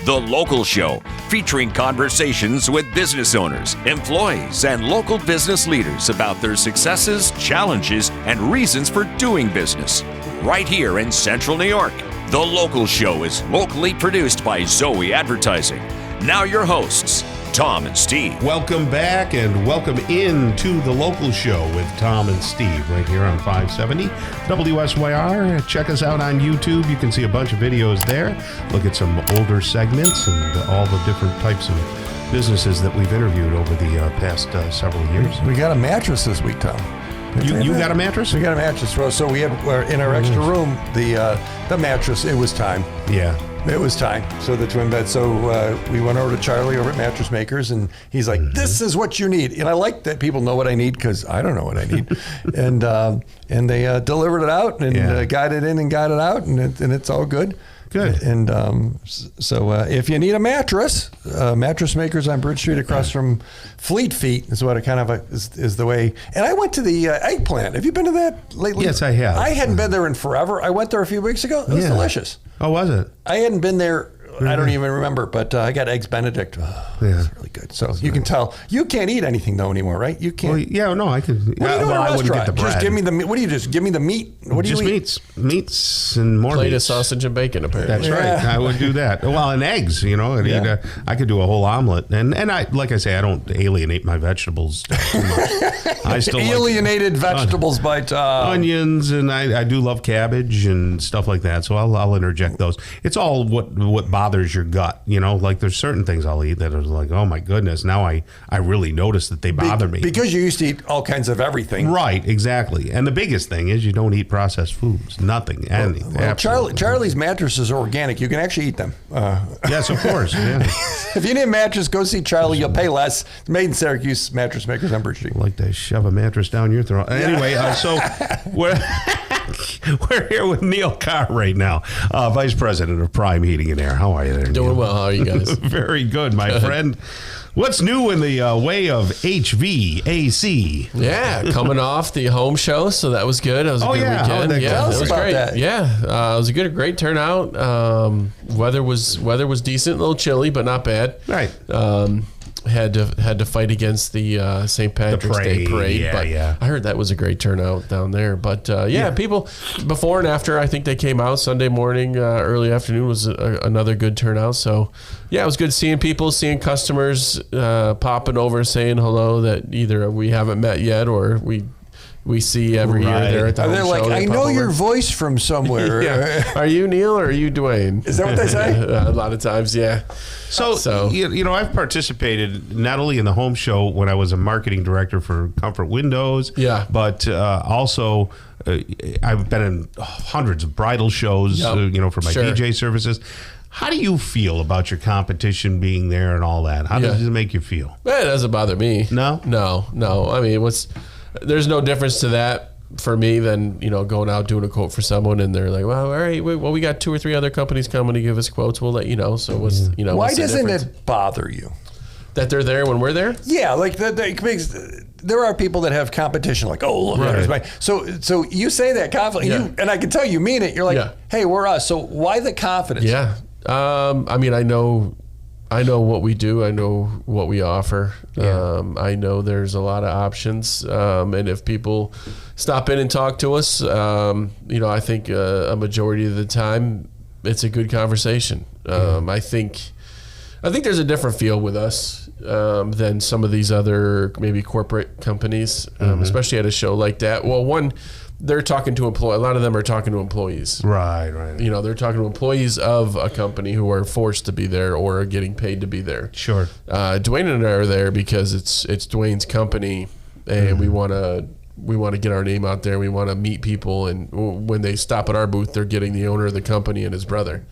The Local Show, featuring conversations with business owners, employees, and local business leaders about their successes, challenges, and reasons for doing business. Right here in Central New York. The Local Show is locally produced by Zoey Advertising. Now your hosts, Tom and Steve. Welcome back and welcome into The Local Show with Tom and Steve right here on 570 WSYR. Check us out on YouTube. You can see a bunch of videos there. Look at some older segments and all the different types of businesses that we've interviewed over the past several years. We got a mattress this week, Tom. You got a mattress? We got a mattress, so we had in our extra room the mattress. It was time. Yeah, it was time. So the twin bed. So we went over to Charlie over at Mattress Makers, and he's like, "This is what you need." And I like that people know what I need, because I don't know what I need. and they delivered it out and got it in and got it out, and it's all good. Good. And so if you need a mattress, Mattress Makers on Bridge Street across from Fleet Feet is what it kind of is the way. And I went to the Eggplant. Have you been to that lately? Yes, I have. I hadn't been there in forever. I went there a few weeks ago. It was delicious. Oh, was it? I hadn't been there I don't even remember, but I got eggs Benedict. Oh, it's really good. So you can tell you can't eat anything though anymore, right? You can't. Well, yeah, no, I could. What do you do in a I wouldn't get restaurant? the bread. Just give me the meat. What do you just give me the meat? What do Just you eat? meats and more Plate of meats. sausage and bacon, apparently. That's right. I would do that. Well, and eggs, you know. And eat I could do a whole omelet, and I like I say, I don't alienate my vegetables too much. I still Alienated vegetables by onions, and I do love cabbage and stuff like that. So I'll interject those. It's all what bothers your gut, you know. Like there's certain things I'll eat that are like, oh my goodness, now I really notice that they bother me because you used to eat all kinds of everything. Right, exactly. And the biggest thing is you don't eat processed foods. Nothing. Anything. Well, Charlie's mattresses are organic. You can actually eat them. Yes, of course. Yeah. If you need a mattress, go see Charlie. You'll pay less. It's made in Syracuse. Mattress makers on Bridge Street. I like to shove a mattress down your throat. Anyway, so we're here with Neil Carr right now, Vice President of Prime Heating and Air. How are you there, Neil? Doing well. How are you guys? Very good, my friend. What's new in the way of HVAC? Yeah, coming off the home show, so that was good. It was a good weekend. Tell us it was about great. that. Yeah, it was a great turnout. Weather was decent, a little chilly, but not bad. Right. Had to fight against the St. Patrick's Day parade, but I heard that was a great turnout down there. But people before and after, I think they came out Sunday morning, early afternoon was another good turnout. So yeah, it was good seeing people, seeing customers popping over, saying hello that either we haven't met yet or we see every year there at the home They're like, show. I know your voice from somewhere. Are you Neil or are you Dwayne? Is that what they say? A lot of times, yeah. So you know, I've participated not only in the home show when I was a marketing director for Comfort Windows, but also I've been in hundreds of bridal shows, you know, for my DJ services. How do you feel about your competition being there and all that? How does it make you feel? It doesn't bother me. No? No. I mean, there's no difference to that for me than, you know, going out doing a quote for someone and they're like, well, all right, we got 2 or 3 other companies coming to give us quotes. We'll let you know. So why doesn't it bother you that they're there when we're there? Yeah, like there are people that have competition, like, oh, look, there's my. So you say that confidently, and I can tell you mean it. You're like, hey, we're us. So why the confidence? Yeah, I mean, I know what we do. I know what we offer. I know there's a lot of options. And if people stop in and talk to us, you know, I think a majority of the time it's a good conversation. I think there's a different feel with us than some of these other maybe corporate companies, especially at a show like that. Well, one, they're talking to a lot of them are talking to employees. Right. You know, they're talking to employees of a company who are forced to be there or are getting paid to be there. Sure. Dwayne and I are there because it's Dwayne's company, and we want to get our name out there. We want to meet people, and when they stop at our booth, they're getting the owner of the company and his brother.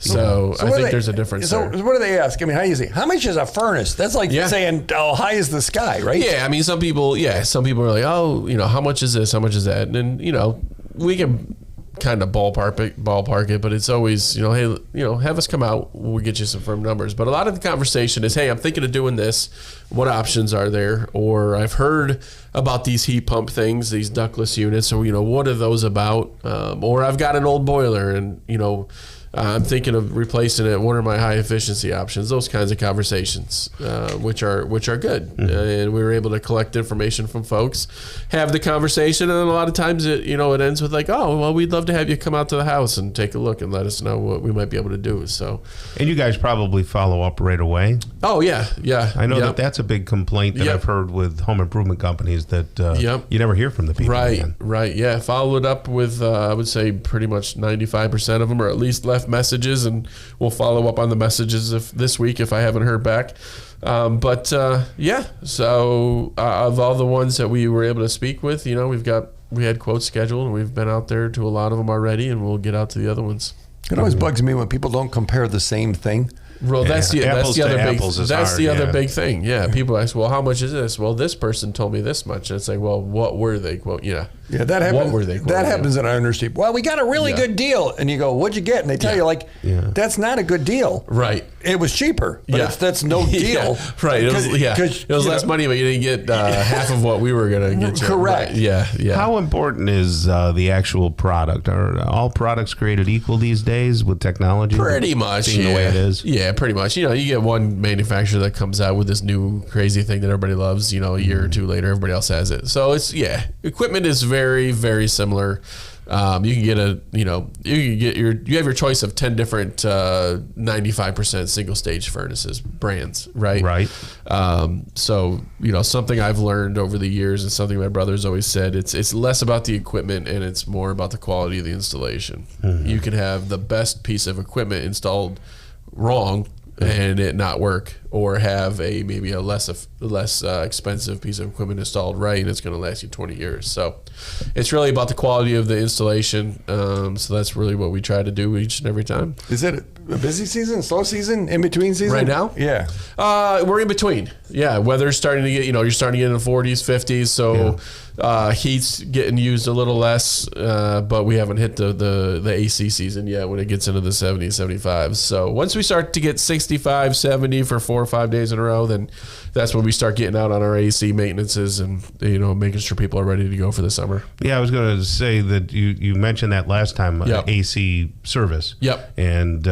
So I think there's a difference there. What do they ask? I mean, how do you say, how much is a furnace? That's like saying, how high is the sky, right? Yeah, I mean, some people are like, oh, you know, how much is this? How much is that? And you know, we can kind of ballpark it, but it's always, you know, hey, you know, have us come out, we'll get you some firm numbers. But a lot of the conversation is, hey, I'm thinking of doing this. What options are there? Or I've heard about these heat pump things, these ductless units. Or, you know, what are those about? Or I've got an old boiler and, you know, I'm thinking of replacing it. What are my high efficiency options? Those kinds of conversations, which are good. And we were able to collect information from folks, have the conversation, and then a lot of times it ends with like, oh, well, we'd love to have you come out to the house and take a look and let us know what we might be able to do. So, and you guys probably follow up right away. Oh yeah. I know that's a big complaint that I've heard with home improvement companies that you never hear from the people. Right. Yeah, follow it up with I would say pretty much 95% of them, or at least left messages, and we'll follow up on the messages this week if I haven't heard back. So of all the ones that we were able to speak with, you know, we had quotes scheduled, and we've been out there to a lot of them already, and we'll get out to the other ones. It always bugs me when people don't compare the same thing. Well, that's the other big thing. Yeah, people ask, well, how much is this? Well, this person told me this much. And it's like, well, what were they quoting? Yeah, that happens. What were they quoting? That happens in our industry. Well, we got a really good deal, and you go, what'd you get? And they tell you like, that's not a good deal. Right. it was cheaper, but that's no deal. Yeah, right. It was less money, but you didn't get half of what we were going to get you. Correct. Right. Yeah. How important is the actual product? Are all products created equal these days with technology? Pretty much, being the way it is. Yeah, pretty much. You get one manufacturer that comes out with this new crazy thing that everybody loves. A year or two later, everybody else has it. So it's equipment is very, very similar. You can get you have your choice of 10 different 95% single stage furnaces brands, right? Right. So something I've learned over the years and something my brother's always said, it's less about the equipment and it's more about the quality of the installation. Mm-hmm. You can have the best piece of equipment installed wrong and it not work, or have maybe a less expensive piece of equipment installed right, and it's going to last you 20 years. So it's really about the quality of the installation. So that's really what we try to do each and every time. Is it a busy season, slow season, in between season? Right now? Yeah. We're in between. Yeah, weather's starting to get, you're starting to get in the 40s, 50s, so heat's getting used a little less, but we haven't hit the AC season yet when it gets into the 70s, 75s. So once we start to get 65, 70 for 4 or 5 days in a row, then that's when we start getting out on our AC maintenances and making sure people are ready to go for the summer. Yeah, I was going to say that you mentioned that last time, AC service. Yep. And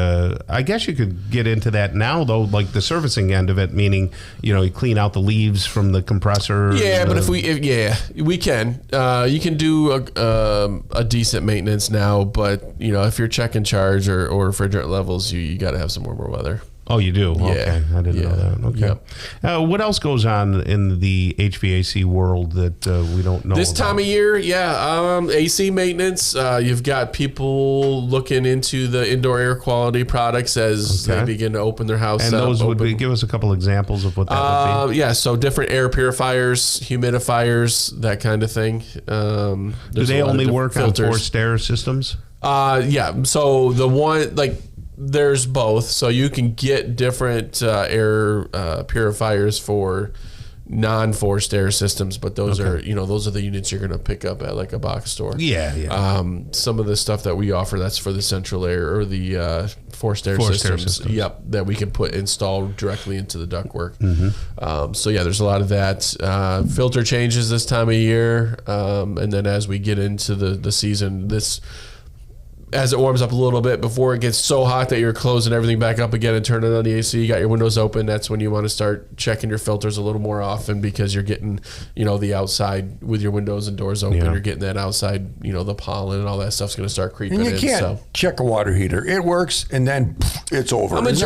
I guess you could get into that now, though, like the servicing end of it, meaning you clean out the leaves from the compressor. Yeah, but we can. You can do a decent maintenance now, but if you're checking charge or refrigerant levels, you got to have some warmer weather. Oh, you do? Yeah. Okay. I didn't know that. Okay. Yep. What else goes on in the HVAC world that we don't know this about? time of year? AC maintenance. You've got people looking into the indoor air quality products as they begin to open their house. And those would give us a couple examples of what that would be. Yeah, so different air purifiers, humidifiers, that kind of thing. Do they only work filters on forced air systems? Yeah. So the one there's both. So you can get different air purifiers for non-forced air systems, but those are the units you're going to pick up at like a box store. Yeah. Some of the stuff that we offer, that's for the central air or the forced air systems. Yep, that we can install directly into the ductwork. Mm-hmm. So there's a lot of that. Filter changes this time of year, and then as we get into the season, as it warms up a little bit before it gets so hot that you're closing everything back up again and turning on the AC, you got your windows open, that's when you want to start checking your filters a little more often, because you're getting, the outside with your windows and doors open, you're getting that outside, the pollen and all that stuff's going to start creeping in. And you can't check a water heater. It works and then it's over. There's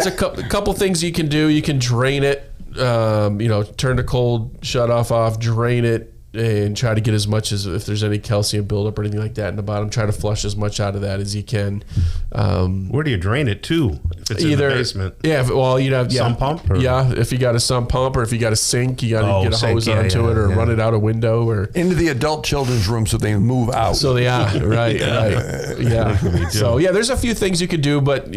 a couple things you can do. You can drain it, turn the cold shut off, drain it, and try to get as much as, if there's any calcium buildup or anything like that in the bottom, try to flush as much out of that as you can. Where do you drain it to? If it's in the basement? Yeah, well, you'd have sump pump? Or? Yeah, if you got a sump pump, or if you got a sink, you got to get a hose onto it, or run it out a window, or into the adult children's room so they move out. So right. Yeah. So there's a few things you can do, but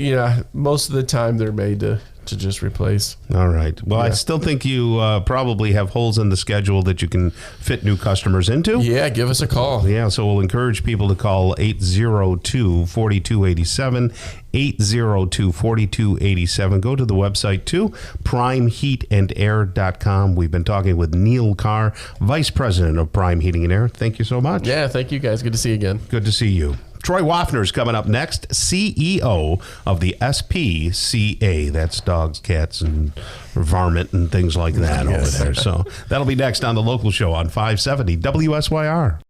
most of the time they're made to just replace. All right. Well, I still think you probably have holes in the schedule that you can fit new customers into. Yeah, give us a call. Yeah, so we'll encourage people to call 802-4287, 802-4287. Go to the website too, primeheatandair.com. We've been talking with Neil Carr, Vice President of Prime Heating and Air. Thank you so much. Yeah, thank you guys. Good to see you again. Good to see you. Troy Waffner's coming up next, CEO of the SPCA. That's dogs, cats, and varmint and things like that over there. So that'll be next on The Local Show on 570 WSYR.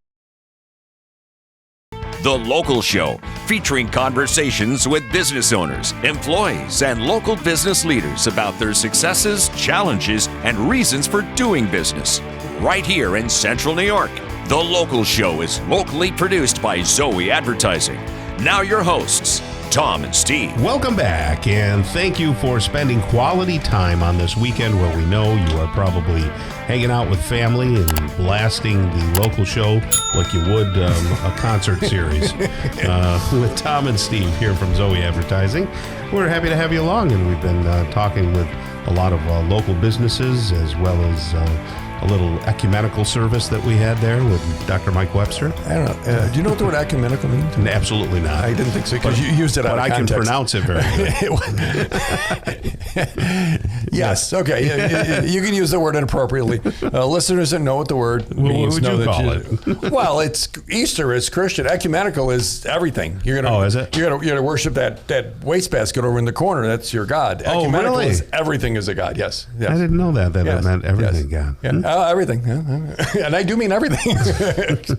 The Local Show, featuring conversations with business owners, employees, and local business leaders about their successes, challenges, and reasons for doing business. Right here in Central New York. The Local Show is locally produced by Zoey Advertising. Now your hosts, Tom and Steve. Welcome back, and thank you for spending quality time on this weekend where we know you are probably hanging out with family and blasting the Local Show like you would a concert series. With Tom and Steve here from Zoey Advertising. We're happy to have you along, and we've been talking with a lot of local businesses as well as a little ecumenical service that we had there with Dr. Mike Webster. I don't know. Do you know what the word ecumenical means? Absolutely not. I didn't think so because you used it out of context. But I can pronounce it very good. Yes. Okay. You can use the word inappropriately. Listeners that know what the word means. What would you call it? Well, it's Easter. It's Christian. Ecumenical is everything. You're gonna. Oh, is it? You're gonna worship that wastebasket over in the corner. That's your God. Ecumenical really? is everything is a God. Yes. I didn't know that. That meant everything, God. Yeah. Everything. And I do mean everything.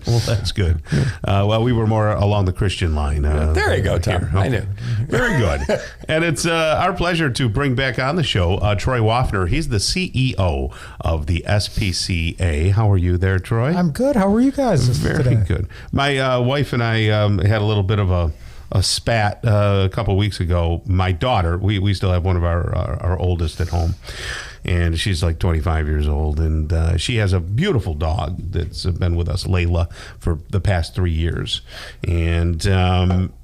Well, that's good. Well, we were more along the Christian line. There you go, Tom. Okay. I knew. Very good. And it's our pleasure to bring back on the show Troy Waffner. He's the CEO of the SPCA. How are you there, Troy? I'm good. How are you guys Very today? good. My wife and I had a little bit of a spat a couple of weeks ago. My daughter, we still have one of our oldest at home, and she's like 25 years old, and she has a beautiful dog that's been with us, Layla, for the past 3 years, and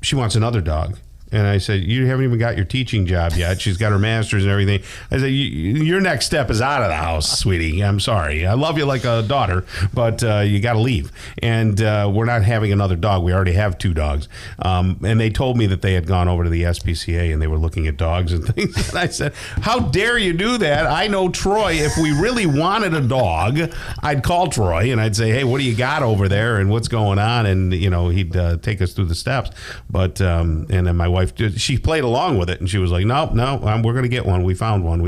she wants another dog. And I said, you haven't even got your teaching job yet. She's got her master's and everything. I said, your next step is out of the house, sweetie. I'm sorry. I love you like a daughter, but you got to leave. And we're not having another dog. We already have 2 dogs. And they told me that they had gone over to the SPCA and they were looking at dogs and things. And I said, how dare you do that? I know Troy. If we really wanted a dog, I'd call Troy and I'd say, hey, what do you got over there and what's going on? And, he'd take us through the steps. But, and then my wife, she played along with it and she was like, no, we're going to get one. We found one.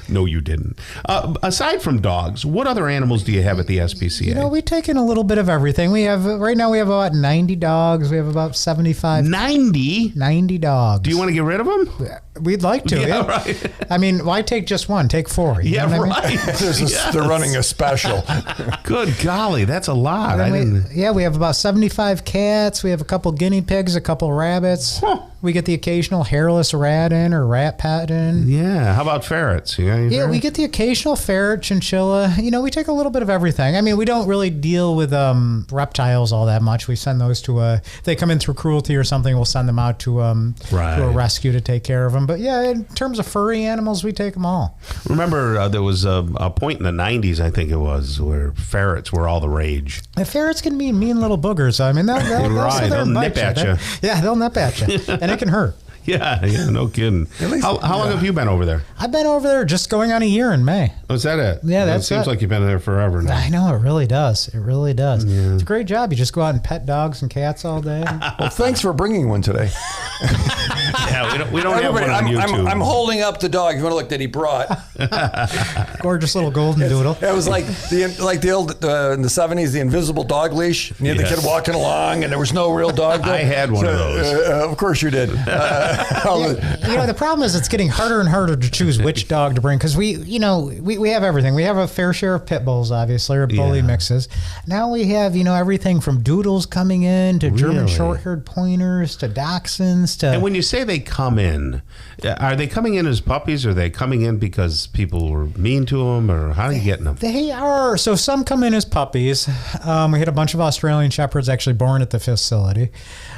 No, you didn't. Aside from dogs, what other animals do you have at the SPCA? We take in a little bit of everything. Right now we have about 90 dogs. We have about 75. 90? 90 dogs. Do you want to get rid of them? We'd like to. Yeah, right. I mean, why take just one? Take 4. Yeah, know what right. I mean? Yes. They're running a special. Good golly, that's a lot. We have about 75 cats. We have a couple guinea pigs, a couple rabbits. Huh. We get the occasional hairless rat in or rat pet in. Yeah. How about ferrets? Yeah, we get the occasional ferret, chinchilla. We take a little bit of everything. I mean, we don't really deal with reptiles all that much. We send those to if they come in through cruelty or something, we'll send them out to a rescue to take care of them. But yeah, in terms of furry animals, we take them all. Remember, there was a point in the 90s, I think it was, where ferrets were all the rage. And ferrets can be mean little boogers. I mean, they'll nip at you. Yeah, they'll nip at you. And it can hurt. Yeah, no kidding. How long have you been over there? I've been over there just going on a year in May. Oh, is that it? Yeah, it seems like you've been there forever now. I know, it really does. It really does. Yeah. It's a great job. You just go out and pet dogs and cats all day. Well, thanks for bringing one today. Yeah, we don't have one on YouTube. I'm holding up the dog. You want to look that he brought? Gorgeous little golden doodle. It was like the old in the 70s, the invisible dog leash. And you had the kid walking along, and there was no real dog there. I had one of those. Of course you did. The problem is it's getting harder and harder to choose which dog to bring because we have everything. We have a fair share of pit bulls, obviously, or bully mixes. Now we have everything from doodles coming in to German short-haired pointers to dachshunds to. And when you say they come in, are they coming in as puppies? Or are they coming in because people were mean to them, or how are you getting them? They are. So some come in as puppies. We had a bunch of Australian Shepherds actually born at the facility.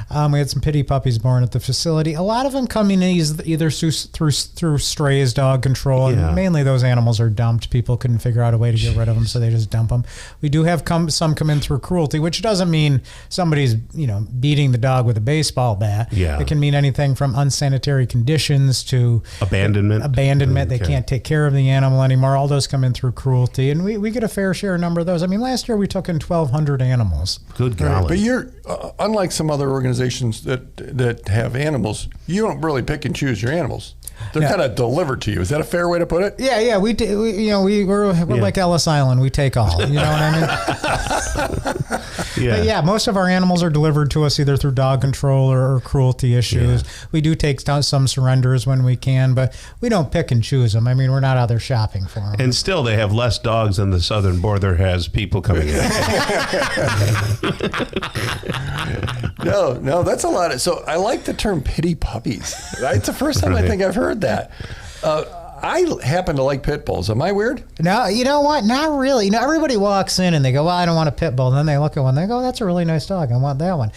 We had some pity puppies born at the facility. A lot of them come in either through strays, dog control, and mainly those animals are dumped. People couldn't figure out a way to get rid of them, so they just dump them. We do have some come in through cruelty, which doesn't mean somebody's beating the dog with a baseball bat. Yeah. It can mean anything from unsanitary conditions to abandonment. They can't take care of the animal anymore. All those come in through cruelty, and we get a fair share number of those. I mean, last year we took in 1,200 animals. Good golly. Right. But you're unlike some other organizations that have animals. You don't really pick and choose your animals. They're kind of delivered to you. Is that a fair way to put it? Yeah. We're like Ellis Island. We take all. You know what I mean? But most of our animals are delivered to us either through dog control or cruelty issues. Yeah. We do take some surrenders when we can, but we don't pick and choose them. I mean, we're not out there shopping for them. And still, they have less dogs than the southern border has people coming in. No, that's a lot of. So I like the term pity puppies. It's the first time I think I've heard that. I happen to like pit bulls. Am I weird? No, you know what? Not really. Everybody walks in and they go, well, I don't want a pit bull. And then they look at one, they go, that's a really nice dog. I want that one.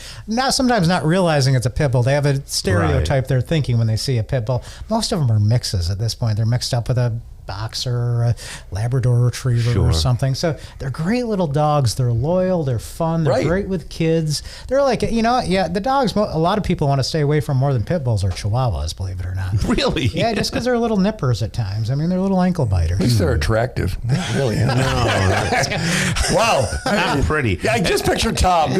Sometimes not realizing it's a pit bull. They have a stereotype they're thinking when they see a pit bull. Most of them are mixes at this point. They're mixed up with a boxer or a Labrador Retriever or something. So they're great little dogs. They're loyal. They're fun. They're great with kids. They're like, the dogs, a lot of people want to stay away from more than pit bulls or chihuahuas, believe it or not. Really? Yeah, just because they're little nippers at times. I mean, they're little ankle biters. At least they're attractive. Not really. Wow. Not pretty. Yeah, just picture Tom.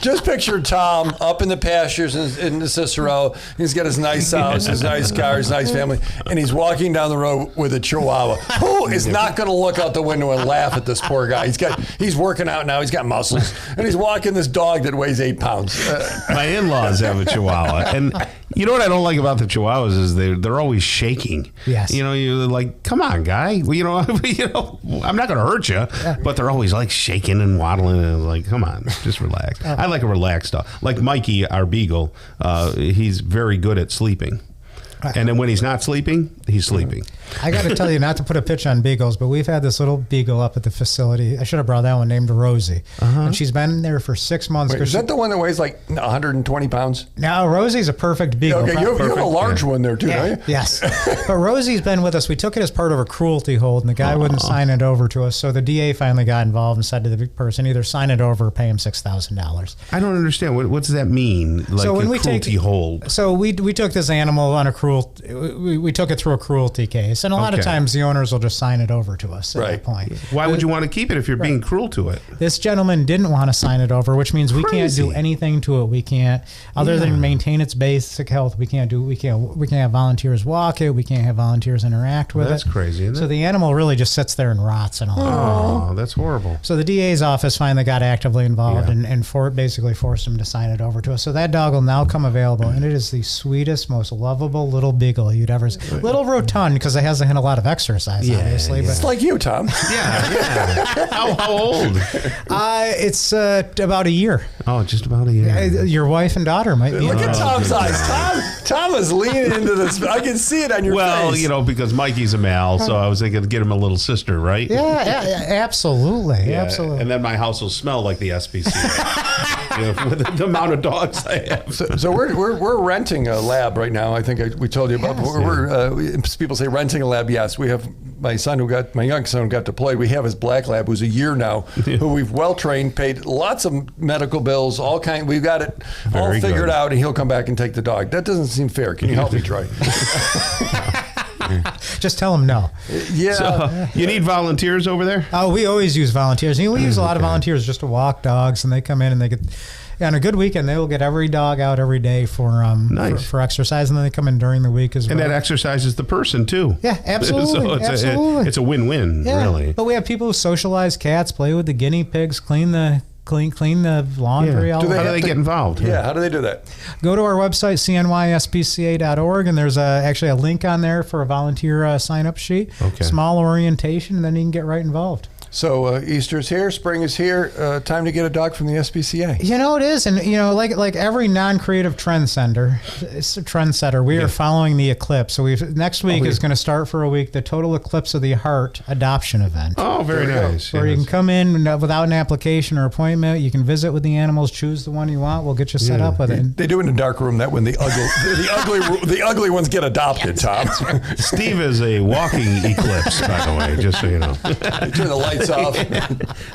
Just picture Tom up in the pastures in the Cicero. He's got his nice house, his nice car, his nice family, and he's walking down the road with a chihuahua. Who is not going to look out the window and laugh at this poor guy? He's working out now. He's got muscles, and he's walking this dog that weighs 8 pounds. My in-laws have a chihuahua, and you know what I don't like about the chihuahuas is they're always shaking. Yes. You're like, come on, guy. Well, I'm not going to hurt you, but they're always like shaking and waddling, and I'm like, come on, just relax. I like a relaxed dog. Like Mikey, our beagle, he's very good at sleeping. And then when he's not sleeping, he's sleeping. I got to tell you, not to put a pitch on beagles, but we've had this little beagle up at the facility. I should have brought that one, named Rosie. And she's been there for 6 months. Wait, is that the one that weighs like 120 pounds? No, Rosie's a perfect beagle. Okay, you have a large one there too, don't you? Yes. But Rosie's been with us. We took it as part of a cruelty hold, and the guy wouldn't sign it over to us. So the DA finally got involved and said to the big person, either sign it over or pay him $6,000. I don't understand. What does that mean? Like so when a cruelty hold? So we took this animal on a cruelty. We took it through a cruelty case, and a lot of times the owners will just sign it over to us at that point. Why would you want to keep it if you're being cruel to it? This gentleman didn't want to sign it over, which means we can't do anything to it. We can't, other than maintain its basic health. We can't have volunteers walk it. We can't have volunteers interact with it. That's crazy, isn't it? So the animal really just sits there and rots and all. Oh, that's horrible. So the DA's office finally got actively involved and basically forced him to sign it over to us. So that dog will now come available, and it is the sweetest, most lovable little beagle you'd ever see. Little rotund because it hasn't had a lot of exercise, obviously. But it's like you, Tom. Yeah. How old? It's about a year. Oh, just about a year. Your wife and daughter might be. Look at Tom's eyes. Tom is leaning into this. I can see it on your face. Well, because Mikey's a male, so I was thinking to get him a little sister, right? Yeah, absolutely. Yeah, absolutely. And then my house will smell like the SPCA. With the amount of dogs I have. So we're renting a lab right now. I think we told you about. People say renting a lab. Yes, we have my young son who got deployed. We have his black lab, who's a year now, who we've well trained, paid lots of medical bills, all kind. We've got it all figured out, and he'll come back and take the dog. That doesn't seem fair. Can you help me, Troy? Just tell them no. Yeah. So, you need volunteers over there? Oh, we always use volunteers. We use a lot of volunteers just to walk dogs, and they come in and they get. On a good weekend, they will get every dog out every day for exercise, and then they come in during the week as well. And that exercises the person too. Yeah, absolutely. So it's a win-win, really. But we have people who socialize cats, play with the guinea pigs, clean the laundry. How do they get involved? Yeah, how do they do that? Go to our website, cnyspca.org, and there's actually a link on there for a volunteer sign-up sheet. Okay. Small orientation, and then you can get right involved. So Easter's here, spring is here. Time to get a dog from the SPCA. It is, and like every non-creative trendsetter, we are following the eclipse. So next week is going to start for a week the Total Eclipse of the Heart adoption event. Oh, very nice. Where you can come in without an application or appointment. You can visit with the animals, choose the one you want. We'll get you set up with it. They do it in a dark room. That when the ugly ones get adopted. Tom. Steve is a walking eclipse, by the way, just so you know. Turn the lights off.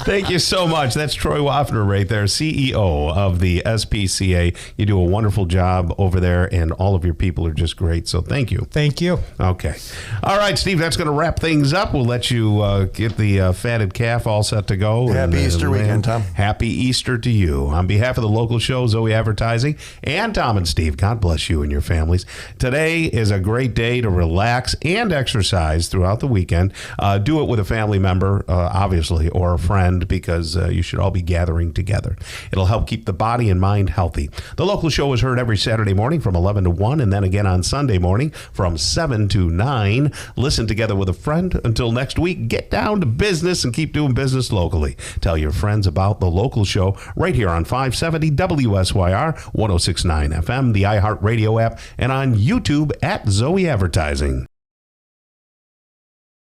Thank you so much. That's Troy Waffner right there, CEO of the SPCA. You do a wonderful job over there, and all of your people are just great. So thank you. Thank you. Okay. All right, Steve, that's going to wrap things up. We'll let you get the fatted calf all set to go. Happy Easter weekend, Tom. Happy Easter to you. On behalf of the local show, Zoey Advertising, and Tom and Steve, God bless you and your families. Today is a great day to relax and exercise throughout the weekend. Do it with a family member, obviously, or a friend, because you should all be gathering together. It'll help keep the body and mind healthy. The local show is heard every Saturday morning from 11 to 1, and then again on Sunday morning from 7 to 9. Listen together with a friend. Until next week, get down to business and keep doing business locally. Tell your friends about the local show right here on 570 WSYR, 106.9 FM, the iHeartRadio app, and on YouTube at Zoey Advertising.